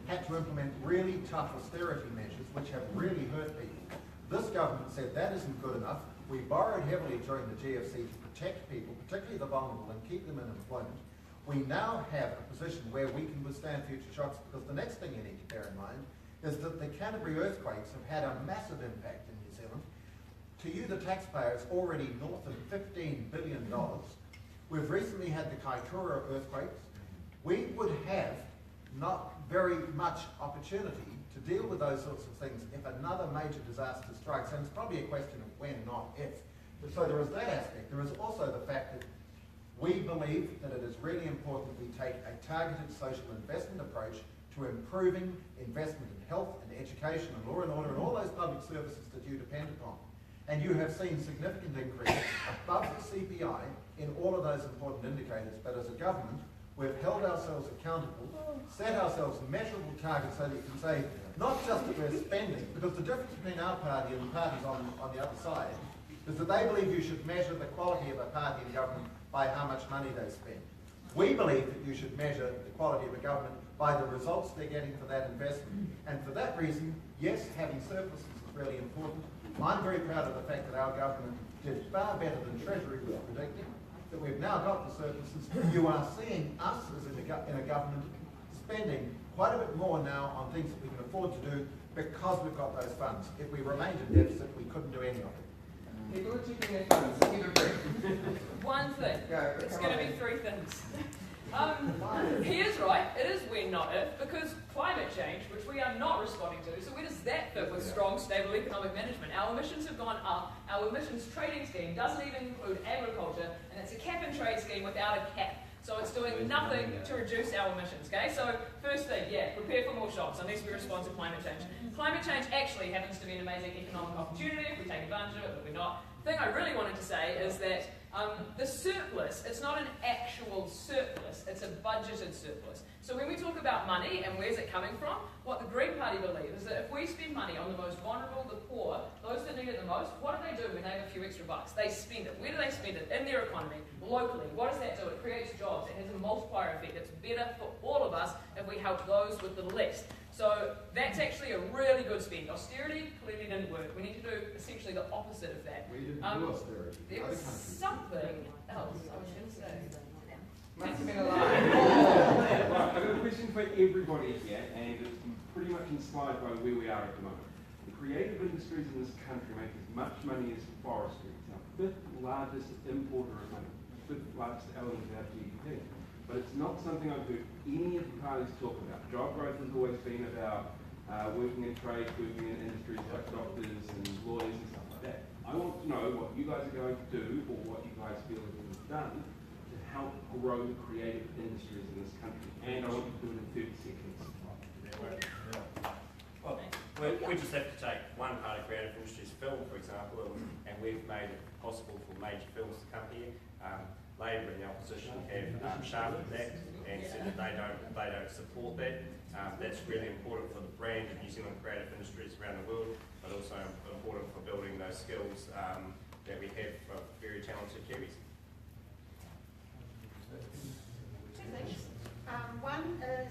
had to implement really tough austerity measures, which have really hurt people. This government said that isn't good enough. We borrowed heavily during the GFC to protect people, particularly the vulnerable, and keep them in employment. We now have a position where we can withstand future shocks, because the next thing you need to bear in mind is that the Canterbury earthquakes have had a massive impact in New Zealand. To you, the taxpayer, it's already north of $15 billion. We've recently had the Kaikoura earthquakes. We would have not very much opportunity to deal with those sorts of things if another major disaster strikes, and it's probably a question of when, not if. So there is that aspect. There is also the fact that we believe that it is really important we take a targeted social investment approach to improving investment in health and education and law and order and all those public services that you depend upon. And you have seen significant increase above the CPI in all of those important indicators, but as a government, we've held ourselves accountable, set ourselves measurable targets so that you can say, not just that we're spending, because the difference between our party and the parties on the other side is that they believe you should measure the quality of a party in government by how much money they spend. We believe that you should measure the quality of a government by the results they're getting for that investment. And for that reason, yes, having surpluses is really important. I'm very proud of the fact that our government did far better than Treasury was predicting, that we've now got the surpluses. You are seeing us as in a government spending quite a bit more now on things that we can afford to do because we've got those funds. If we remained in deficit, we couldn't do any of it. People are checking their phones, give a break. One thing. Go, It's come going to on. be three things. He is right. It is when, not if, because climate change, which we are not responding to, so where does that fit with strong, stable economic management? Our emissions have gone up. Our emissions trading scheme doesn't even include agriculture, and it's a cap and trade scheme without a cap. So it's doing nothing to reduce our emissions, okay? So first thing, yeah, prepare for more shocks unless we respond to climate change. Climate change actually happens to be an amazing economic opportunity if we take advantage of it, but we're not. The thing I really wanted to say is that the surplus, it's not an actual surplus, it's a budgeted surplus. So when we talk about money and where's it coming from, what the Green Party believe is that if we spend money on the most vulnerable, the poor, those that need it the most, what do they do when they have a few extra bucks? They spend it. Where do they spend it? In their economy, locally. What does that do? It creates jobs. It has a multiplier effect. It's better for all of us if we help those with the least. So that's actually a really good spend. Austerity clearly didn't work. We need to do essentially the opposite of that. We didn't do austerity. There was something else I was going to say. Must have been a Right, I've got a question for everybody here, and it's pretty much inspired by where we are at the moment. The creative industries in this country make as much money as forestry. It's our fifth largest importer of money, fifth largest element of our GDP. But it's not something I've heard any of the parties talk about. Job growth has always been about working in trade, working in industries like doctors and lawyers and stuff like that. I want to know what you guys are going to do, or what you guys feel that you've done to help grow the creative industries in this country. And I want you to do it in 30 seconds. Well, we just have to take one part of creative industries, film, for example, and we've made it possible for major films to come here. Labor in the opposition have sharpened that and said that they don't support that. That's really important for the brand of New Zealand creative industries around the world, but also important for building those skills that we have for very talented Kiwis. Two things. One is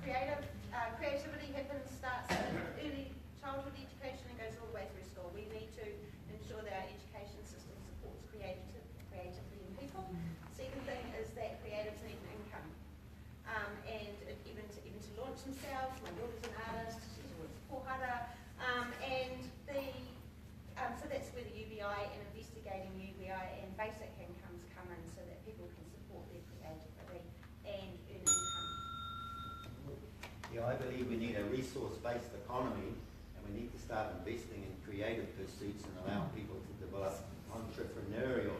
creativity starts in early childhood education and goes all the way through school. We need to ensure that our education system supports creativity in people. Second thing is that creatives need an income, and even to launch themselves. My daughter's an artist; she's always pohara, so that's where the UBI and investigating UBI and basic incomes come in, so that people can support their creativity and earn income. Yeah, I believe we need a resource-based economy, and we need to start investing in creative pursuits and allow people to develop entrepreneurial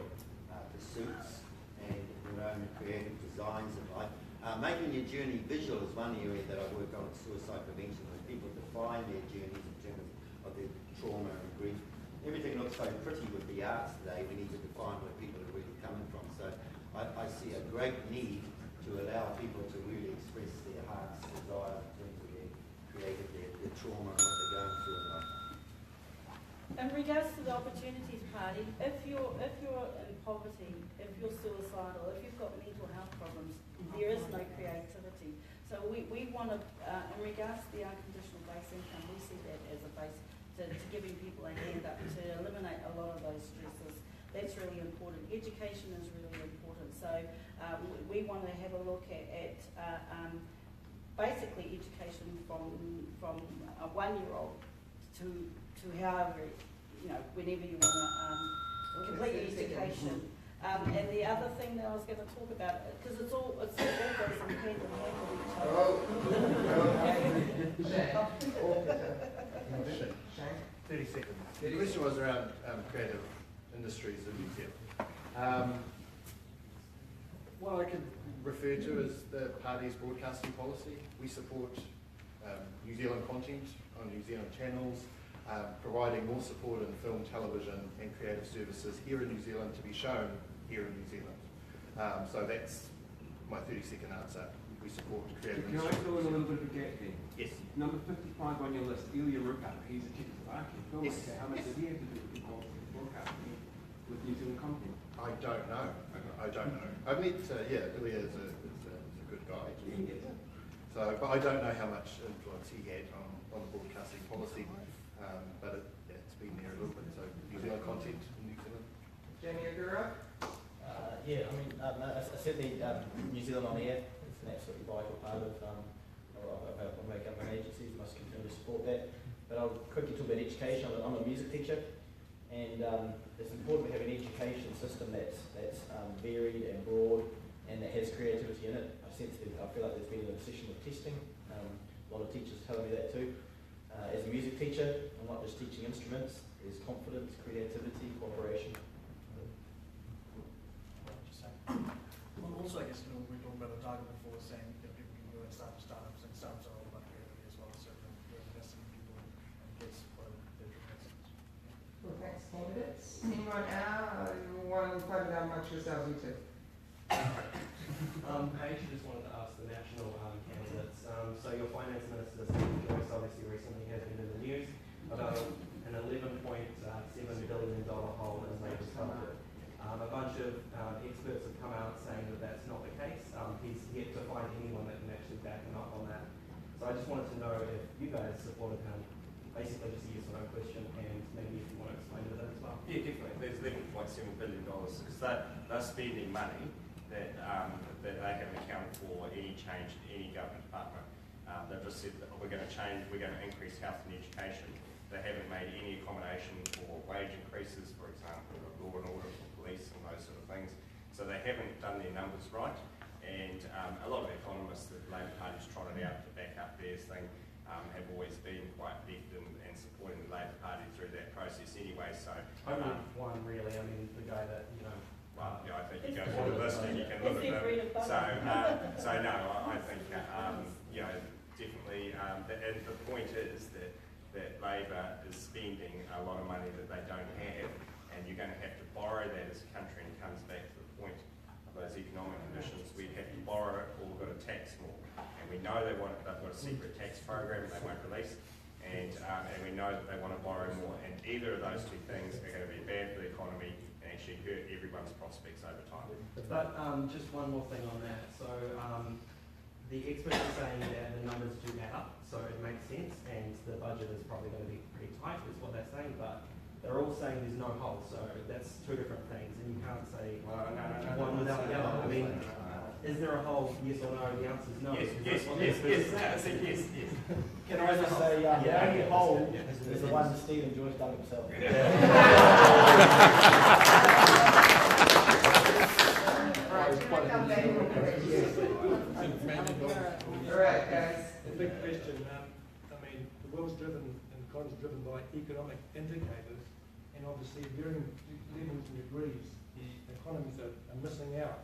pursuits and their own creative designs in life. Making your journey visual is one area that I work on at Suicide Prevention, where people define their journeys in terms of their trauma and grief. Everything looks so pretty with the arts today. We need to define where people are really coming from. So I see a great need to allow people to really express their heart's desire in terms of their creative, their trauma, and what they're going through in life. In regards to the Opportunities Party, if you're in poverty, if you're suicidal, if you've got mental health problems, there is no creativity. So we want to, in regards to the unconditional base income, we see that as a base to giving people a hand up to eliminate a lot of those stresses. That's really important. Education is really important. So we want to have a look at basically education from a 1-year-old to however, whenever you want to complete your education. And the other thing that I was going to talk about, because it all goes in hand in hand with each other. 30 seconds. The question was around creative industries in New Zealand. What I could refer to as the party's broadcasting policy. We support New Zealand content on New Zealand channels, providing more support in film, television and creative services here in New Zealand to be shown here in New Zealand. So that's my 30-second answer. We support creative Can I industries. throw in a little bit of a gap there? Yes. Number 55 on your list, Ilya Rukar. He's a Czechoslovakian filmmaker. Yes. How much does he have to do with broadcasting with New Zealand content? I don't know. I don't know. I met, Ilya is a good guy. So, but I don't know how much influence he had on the broadcasting policy. But it's been there a little bit. So New Zealand content in New Zealand. Jamie Agura? Certainly New Zealand on Air is an absolutely vital part of support that. But I'll quickly talk about education. I'm a music teacher, and it's important to have an education system that's varied and broad and that has creativity in it. I feel like there's been an obsession with testing. A lot of teachers telling me that too. As a music teacher, I'm not just teaching instruments. There's confidence, creativity, cooperation. Also, I guess, we were talking about the target before, saying that people can go and start startups, and startups are all about creativity as well, so we're investing in people and kids for their dream businesses. Well, thanks, candidates. Anyone voted amongst yourselves, you two? I actually just wanted to ask the national candidates. So your finance minister, Stephen Joyce, obviously recently has been in the news about an $11.7 billion hole in Labour's budget. A bunch of experts have come out saying that that's not the case. He's yet to find anyone that can actually back him up on that. So I just wanted to know if you guys supported him. Basically just a yes or no question, and maybe if you want to explain to that as well. Yeah, definitely. There's $11.7 billion because they're spending money that they haven't accounted for any change in any government department. They've just said that we're going to increase health and education. They haven't made any accommodation for wage increases, for example, law and order for police and those sort of things. So they haven't done their numbers right. And a lot of economists that the Labor Party's trotted out to back up theirs thing have always been quite left and supporting the Labor Party through that process anyway. So only one really. I mean, the guy that well, yeah, I think you go through the list and you can look at them. So no, I think definitely. And the point is that Labor is spending a lot of money that they don't have, and you're going to have to borrow that as a country. And it comes back to the point of those economic conditions. We have to borrow it, or we've got to tax more. And we know they've got a secret tax program they won't release, and we know that they want to borrow more. And either of those two things are going to be bad for the economy and actually hurt everyone's prospects over time. But just one more thing on that. So the experts are saying that the numbers do add up, so it makes sense, and the budget is probably going to be pretty tight, is what they're saying, but they're all saying there's no hole, so that's two different things, and you can't say one without the other. I mean, is there a hole, yes or no? The answer is no. Yes. Can I just say, the only hole is the one that Stephen Joyce dug himself. Alright, guys. A big question. I mean, the world's driven and the economy's driven by economic indicators, and obviously varying levels and degrees, the economies are missing out.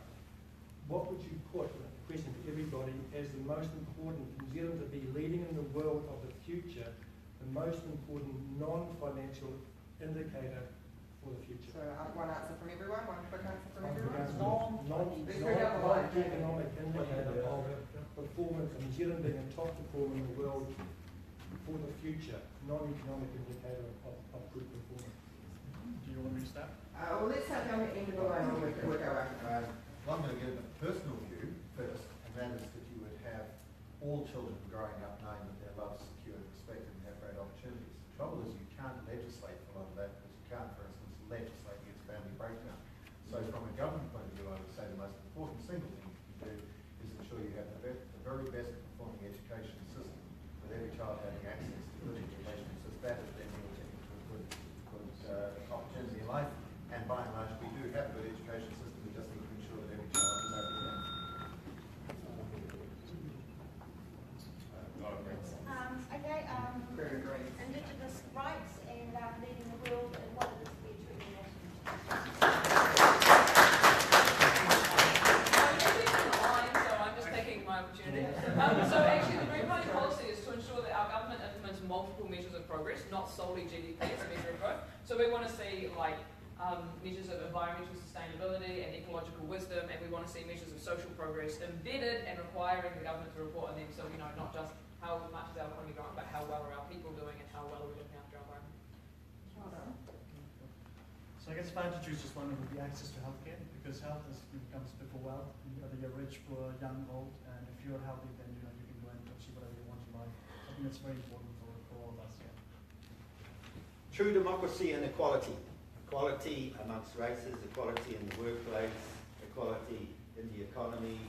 What would you put, a question for everybody, as the most important, New Zealand to be leading in the world of the future, the most important non-financial indicator for the future? So one answer from everyone, one quick answer from everyone. Non-economic indicator of performance of New Zealand being a top performer in the world for the future, non-economic indicator of good performance. Do you want me to start? Well, let's have down the end of the line and we'll go after. I'm going to give a personal view first, and that is that you would have all children growing up knowing that they're loved, secure, respected, and have great opportunities. The trouble is you can't legislate for a lot of that, because you can't, for instance, legislate against family breakdown. So from a government point of view, I would say the most important single thing you can do is ensure you have the very best performing education system, with every child having access to good education, so that is then will take into a good opportunity in life. And by and large, we do have a good education system. We just need to ensure that every child is able to learn. Indigenous rights and leading the world and what it is to be a true national. I'm just taking my opportunity. So actually the Green Party policy is to ensure that our government implements multiple measures of progress, not solely GDP as a measure of growth. So we want to see measures of environmental sustainability and ecological wisdom, and we want to see measures of social progress embedded and requiring the government to report on them. So not just how much is our economy growing, but how well are our people doing and how well are we looking after our environment. So I guess if I had to choose just one, it would be access to healthcare, because health comes before wealth, whether you're rich, poor, young, old, and if you're healthy, then you can go and achieve whatever you want in life. I think that's very important for all of us. Yeah. True democracy and equality. Equality amongst races, equality in the workplace, equality in the economy,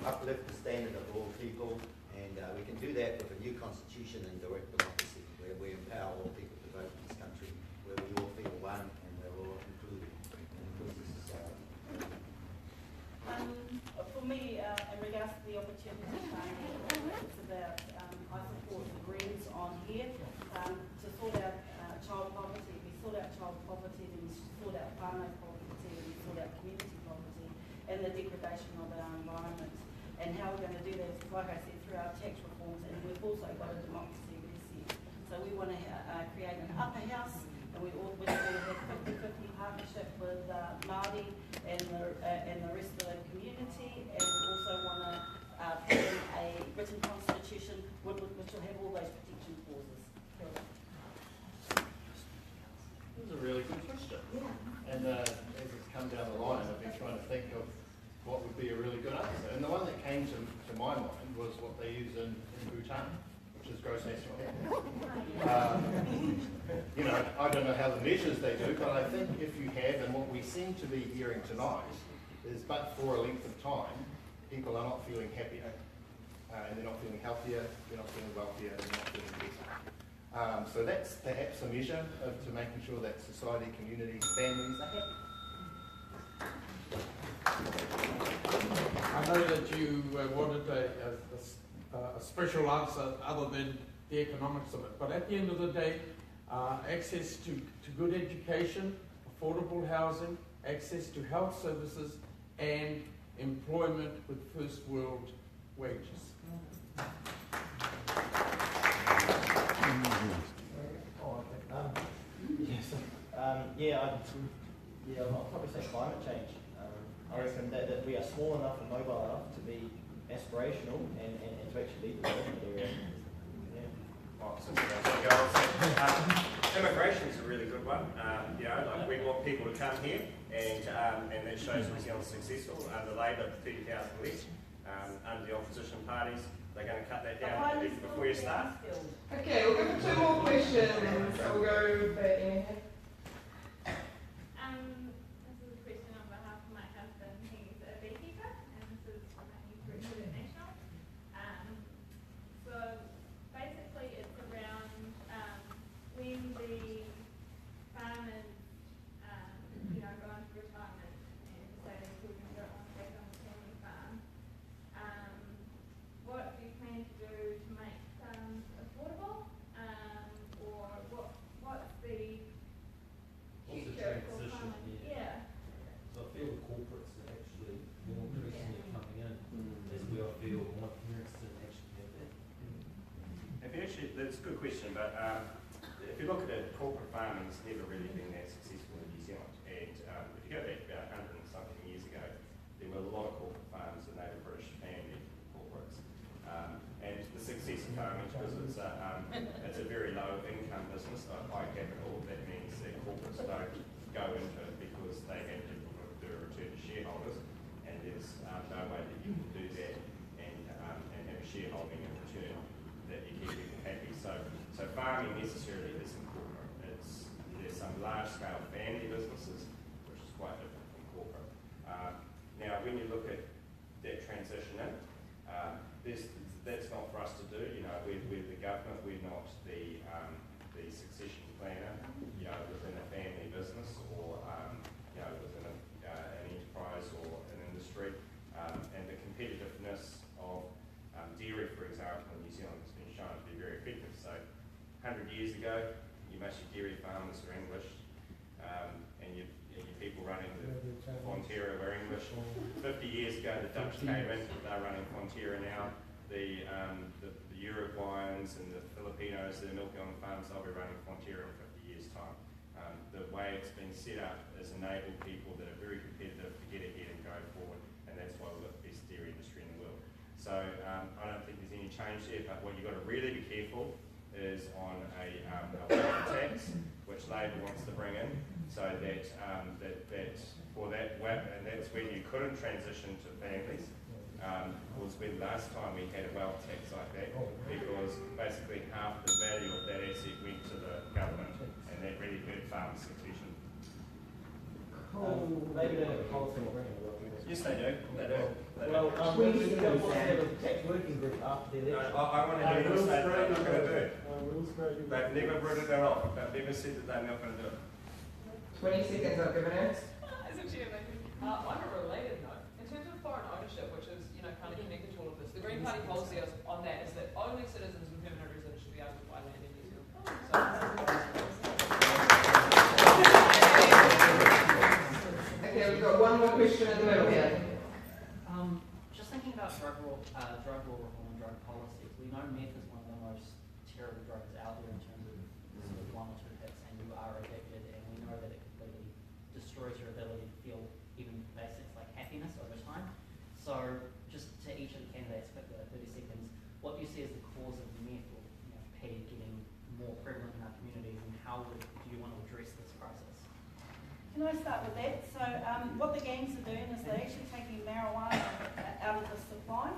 uplift the standard of all people, And we can do that with a new constitution and direct democracy, where we empower all people to vote in this country, where we all feel one and we're all included and inclusive society. For me, in regards to the opportunity training, it's about, I support the Greens on here to sort out child poverty. We sort out child poverty, then we sort out whānau poverty, and we sort out community poverty and the degradation of our environment. And how we're going to do that is, like I said, through our tax reforms, and we've also got a democracy reset. So we want to create an upper house, and we want to have 50-50 partnership with Māori and the rest of the community, and we also want to put in a written constitution which will have all those protection clauses. This is a really good question. Yeah. And as it's come down the line, I've been trying to think of what would be a really good answer. And the one that came to my mind was what they use in Bhutan, which is gross national income. You know, I don't know how the measures they do, but I think if you have, and what we seem to be hearing tonight, is but for a length of time, people are not feeling happier, and they're not feeling healthier, they're not feeling wealthier, they're not feeling better. So that's perhaps a measure to making sure that society, communities, families are happy. I know that you wanted a special answer other than the economics of it, but at the end of the day, access to good education, affordable housing, access to health services, and employment with first world wages. I'll probably say climate change. I reckon that we are small enough and mobile enough to be aspirational and to actually lead the development area. Well, immigration is a really good one. You know, like we want people to come here, and that shows New Zealand's successful. Under Labour, 30,000 less. Under the opposition parties, they're going to cut that down before you start. Okay, we'll go for 2 more questions. We'll go for Amy. This is a question on behalf of my husband. He's a beekeeper, and this is he's Richard National. So basically, it's around when the farmers, go into retirement and say their children don't want to take on the family farm. What do you plan to do to make farms affordable, or what's the future for farming? Yeah. So I feel the corporates are actually more increasingly coming in as we all feel my parents didn't actually have that. That's a good question, but if you look at it, corporate farming has never really been that successful in New Zealand. And if you go back about 100 and something years ago, there were a lot of corporate farms, and they were British family corporates. And the success of farming, because it's a very low income business, high capital, that means that corporates don't go into it because they have to do a return to shareholders, and there's no way that you can do that and have a shareholding in return that you keep people happy. So farming necessarily isn't corporate. There's some large-scale family businesses, which is quite different from corporate. Now, when you look at that transition in, that's not for us to do. You know, we're the government. We're not the succession planner. You know, within a family business or within an enterprise or an industry, and the competitiveness of dairy, for example, in New Zealand has been shown to be very effective. So, 100 years ago, most of your dairy farmers are English, and your people running the Fonterra were English. 50 years ago, the Dutch came in. They're running Fonterra now. The Uruguayans and the Filipinos that are milking on the farms, they'll be running Fonterra in 50 years' time. The way it's been set up has enabled people that are very competitive to get ahead and go forward, and that's why we've got the best dairy industry in the world. So I don't think there's any change there, but what you've got to really be careful is on a wealth tax, which Labor wants to bring in, so that for that, and that's when you couldn't transition to families. Was when last time we had a wealth tax like that, because basically half the value of that asset went to the government, and that really hurt farm succession. Maybe they have a policy of bringing a wealth tax. Yes, they do. They do. Well, we don't want to have a tax working group after the election. I want to hear them say they're not going to do it. They've never written it off. They've never said that they're not going to do it. 20 seconds I've given it. As a chairman, on a related note, in terms of foreign ownership, which is, you know, kind of connected to all of this, the Green Party policy on that is that only citizens and permanent residents should be able to buy land in New Zealand. Okay, we've got one more question in the middle here. Just thinking about drug law reform and drug policies, we know meth is one of the most terrible drugs out there in terms of sort of 1 or 2 hits and you are addicted, and we know that it completely destroys your ability to feel even basics like happiness over time. So just to each of the candidates, quickly, 30 seconds, what do you see as the cause of meth or PED getting more prevalent in our communities, and how do you want to address this crisis? Can I start with that? So what the gangs are doing is they're actually taking marijuana out of the supply,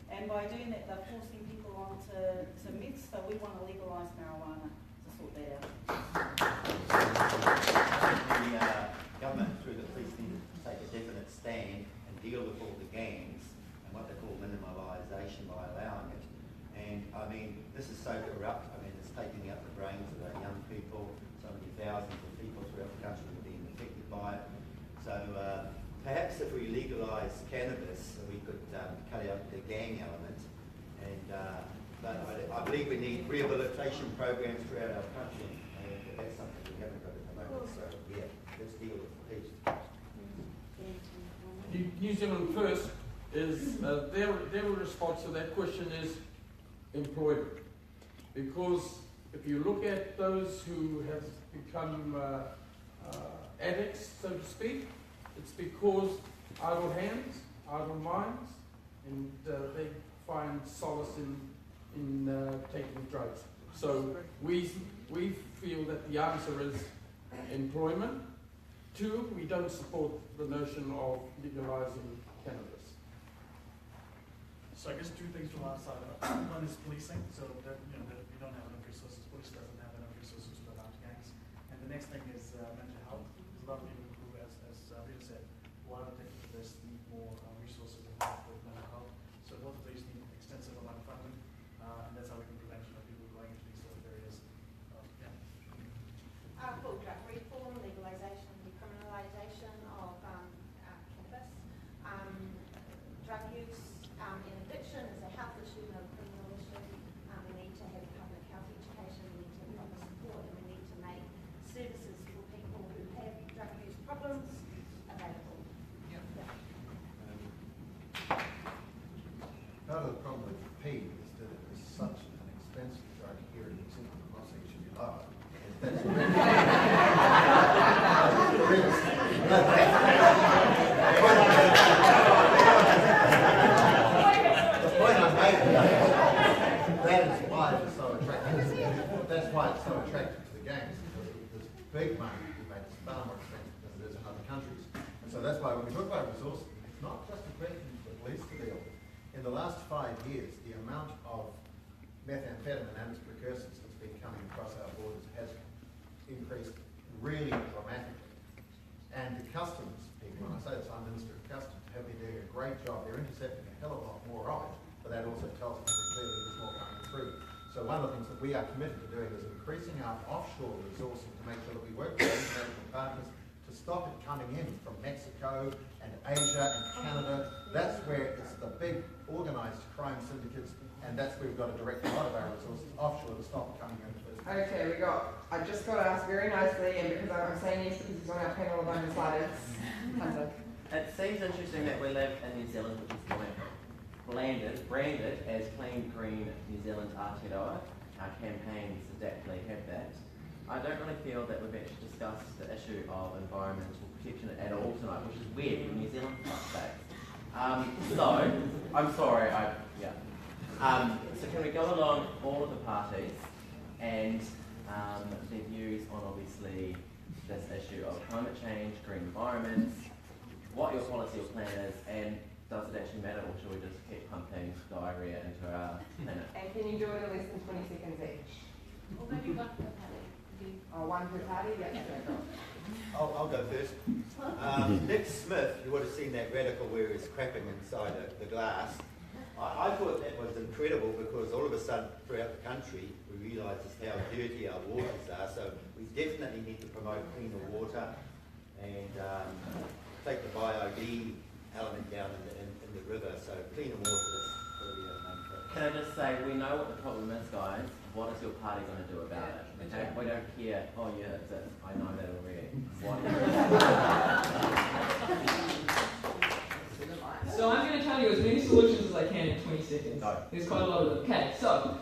and by doing that they're forcing people onto meth, so we want to legalise marijuana to sort that out. The government through the police need to take a definite stand and deal with all the gangs and what they call minimalisation by allowing it. And I mean, this is so corrupt. I mean, it's taking out the brains of our young people. So many thousands of people throughout the country are being affected by it. So perhaps if we legalise cannabis, we could cut out the gang element. And but I believe we need rehabilitation programs throughout our country, and that's something we haven't got at the moment. So yeah, let's deal with it. New Zealand First is their response to that question is employment, because if you look at those who have become addicts, so to speak, it's because idle hands, idle minds, and they find solace in taking drugs. So we feel that the answer is employment. 2, we don't support the notion of legalizing cannabis. So I guess 2 things from our side. One is policing, so that, that we don't have enough resources. Police doesn't have enough resources to allow gangs. And the next thing is mental health. There's a lot of people who, as Peter said, while addicted to this, need more resources and help with mental health. So both of these need extensive amount of funding, and that's how we can prevent people going into these sort of areas. Full drug reform, legalisation, decriminalisation of cannabis. Drug use and addiction is a health issue, not a criminal issue. We need to have public health education, we need to have proper support, and we need to make services for people who have drug use problems available. Part of the problem with PED is that it is such an expensive drug here in New Zealand, I'm not saying it should be lower. The point I'm making is that is why it's so attractive. That's why it's so attractive to the gangs, because there's big money to be made. It's far more expensive than it is in other countries. And so that's why when we talk about resources, it's not just a question for police to deal with. In the last 5 years, the amount of methamphetamine and its precursors that's been coming across our borders has increased really dramatically. And the customs people, when I say this, I'm Minister of Customs, have been doing a great job. They're intercepting a hell of a lot more of it, but that also tells us that clearly there's more coming through. So one of the things that we are committed to doing is increasing our offshore resources to make sure that we work with our international partners to stop it coming in from Mexico and Asia and Canada. That's where it's the big organised crime syndicates, and that's where we've got to direct a lot of our resources offshore to stop it coming in. Okay, I just got to ask very nicely, and because I'm saying yes because he's on our panel of undecided. It seems interesting that we live in New Zealand, which is branded as Clean Green New Zealand Aotearoa. Our campaigns exactly have that. I don't really feel that we've actually discussed the issue of environmental protection at all tonight, which is weird in New Zealand for fuck's sake. So, I'm sorry, so can we go along all of the parties and their views on obviously this issue of climate change, green environments, what your policy or plan is, and does it actually matter, or should we just keep pumping diarrhea into our planet? And can you do it in less than 20 seconds each? Or maybe one per party. Oh, one per party? Yeah. I'll go first. Nick Smith, you would have seen that radical where he's crapping inside the glass. I thought that was incredible because all of a sudden throughout the country we realise just how dirty our waters are. So we definitely need to promote cleaner water and take the bio-D element down in the river. So cleaner water is probably our main focus. Can I just say, we know what the problem is, guys. What is your party going to do about it? Okay? We don't care. Oh yeah, it's it. I know that already. What So I'm going to tell you as many solutions as I can in 20 seconds. No. There's quite a lot of them. Okay, so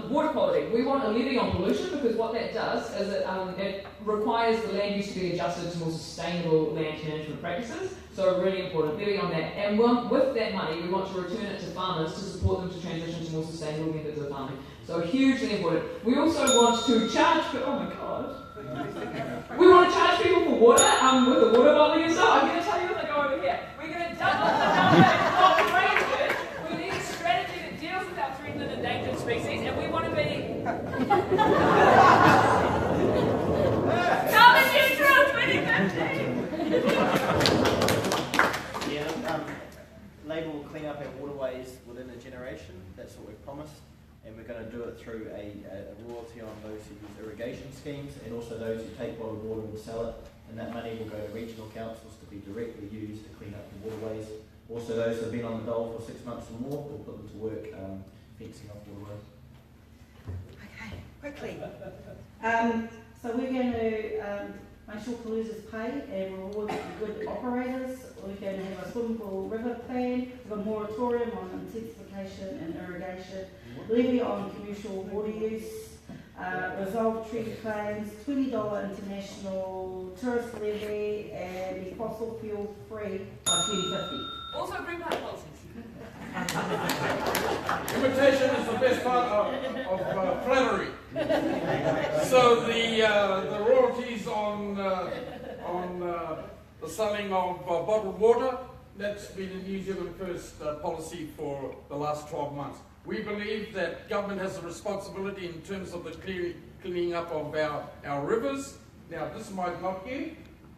water quality. We want a levy on pollution because what that does is it requires the land use to be adjusted to more sustainable land management practices. So really important, levy on that. And with that money, we want to return it to farmers to support them to transition to more sustainable methods of farming. So hugely important. We also want to charge for, oh my god. We want to charge people for water with the water bottling and stuff. I'm going to tell you what they go over here. We're going to double the number of rangers. We need a strategy that deals with our threatened and endangered species, and we want to be carbon neutral 2050. Labour will clean up our waterways within a generation. That's what we've promised. And we're going to do it through a royalty on those who use irrigation schemes and also those who take bottled water and sell it. And that money will go to regional councils to be directly used to clean up the waterways. Also those who have been on the dole for 6 months or more, we'll put them to work fencing off waterways. Okay, quickly. So we're going to make sure polluters pay and reward good operators. We're going to have a swimmable river plan, a moratorium on intensification and irrigation, levy on commercial water use, resolve treaty claims, $20 international tourist levy, and be fossil fuel free by 2050. Also green party policies. Imitation is the best part of flattery. So the royalties on the selling of bottled water, that's been a New Zealand First policy for the last 12 months. We believe that government has a responsibility in terms of the cleaning up of our rivers. Now, this might not be.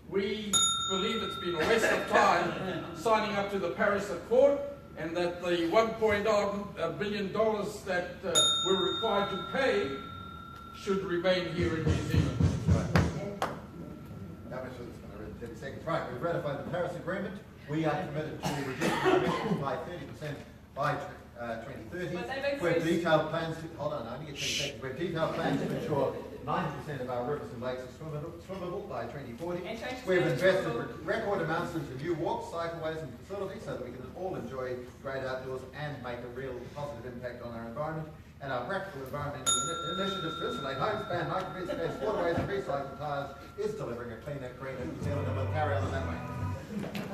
We believe it's been a waste of time signing up to the Paris Accord, and that the $1.0 billion that we're required to pay should remain here in New Zealand. That was just 30 seconds. Right, we've ratified the Paris Agreement. We are committed to reducing emissions by 30% by 2030. We have detailed plans to, hold on, I only get 10 seconds. We have detailed plans to ensure 90% of our rivers and lakes are swimmable by 2040. We've invested record amounts into new walks, cycleways and facilities so that we can all enjoy great outdoors and make a real positive impact on our environment. And our practical environmental initiatives to insulate homes, ban microbeads, gas, waterways and recycle tyres is delivering a cleaner, greener New Zealand, and we'll carry on in that way. I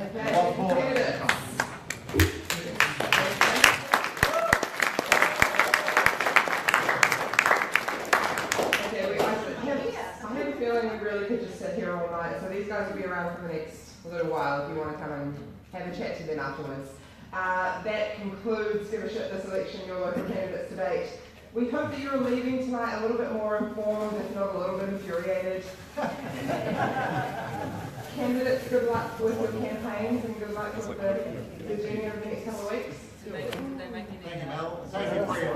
have a feeling we really could just sit here all night. So these guys will be around for the next little while if you want to come and have a chat to them afterwards. That concludes Membership This Election, your local candidates debate. We hope that you're leaving tonight a little bit more informed, if not a little bit infuriated. Candidates, good luck with your campaigns and good luck with the journey over the next couple of weeks. Thank you, Mel. Thank you for your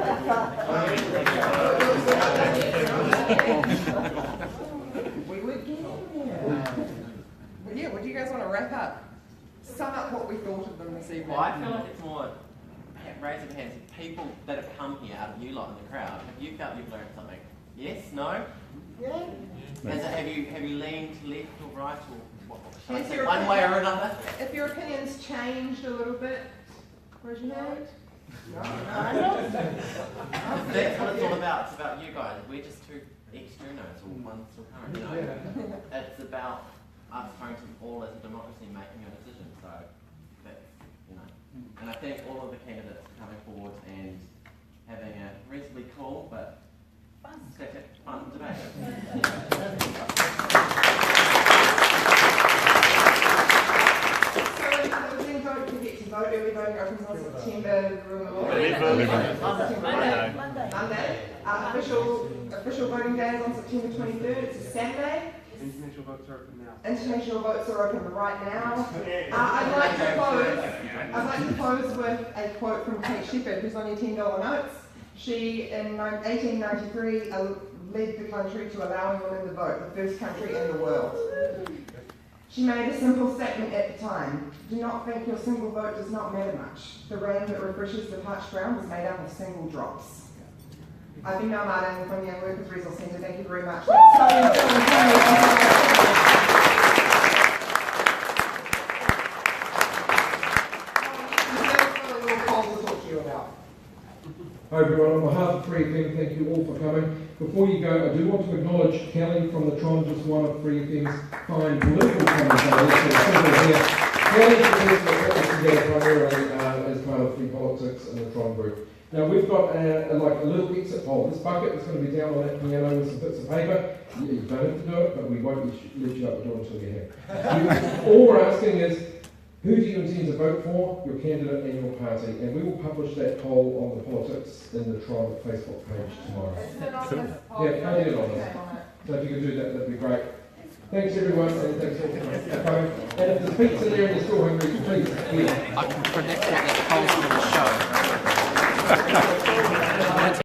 We would get in there. But yeah, what do you guys want to wrap up? Sum up what we thought of them this evening. Well, I feel like it's more raise of hands. People that have come here out of you lot in the crowd, have you felt you've learned something? Yes? No? Yeah. Have you leaned left or right or what? Has Say your one way or another? If your opinions changed a little bit, where's your hand? No. That's what it's all about. It's about you guys. We're just two ex-journos or one still current. You know? It's about us trying to all as a democracy making a decision. So that's, you know. And I think all of the candidates coming forward and having a reasonably cool but fun debate. Don't forget to vote. Early voting opens on September. Monday. Official voting day is on September 23rd. It's a Saturday. International vote votes are open now. International votes are open right now. I'd like to close with a quote from Kate Shepherd, who's on your $10 notes. She, in 1893, led the country to allowing women to vote, the first country in the world. She made a simple statement at the time: do not think your single vote does not matter much. The rain that refreshes the parched ground is made up of single drops. I've been Mel Martin from the Young Workers Resource Centre. Thank you very much. Hi everyone, on behalf of Free FM, thank you all for coming. Before you go, I do want to acknowledge Kelly from the Tron, just one of Free FM's fine political commentators. Kelly is the person that put us together primarily as part of Free Politics and the Tron group. Now we've got a little exit poll. This bucket is going to be down on that piano with some bits of paper. You don't have to do it, but we won't let you out the door until you have. All we're asking is, who do you intend to vote for, your candidate and your party? And we will publish that poll on the Politics in the Tron Facebook page tomorrow. Yeah, I did it on there. So if you could do that, that'd be great. Thanks everyone, and thanks all for coming. And if there's pizza there and you're still hungry, please. I can predict what that poll's going to show.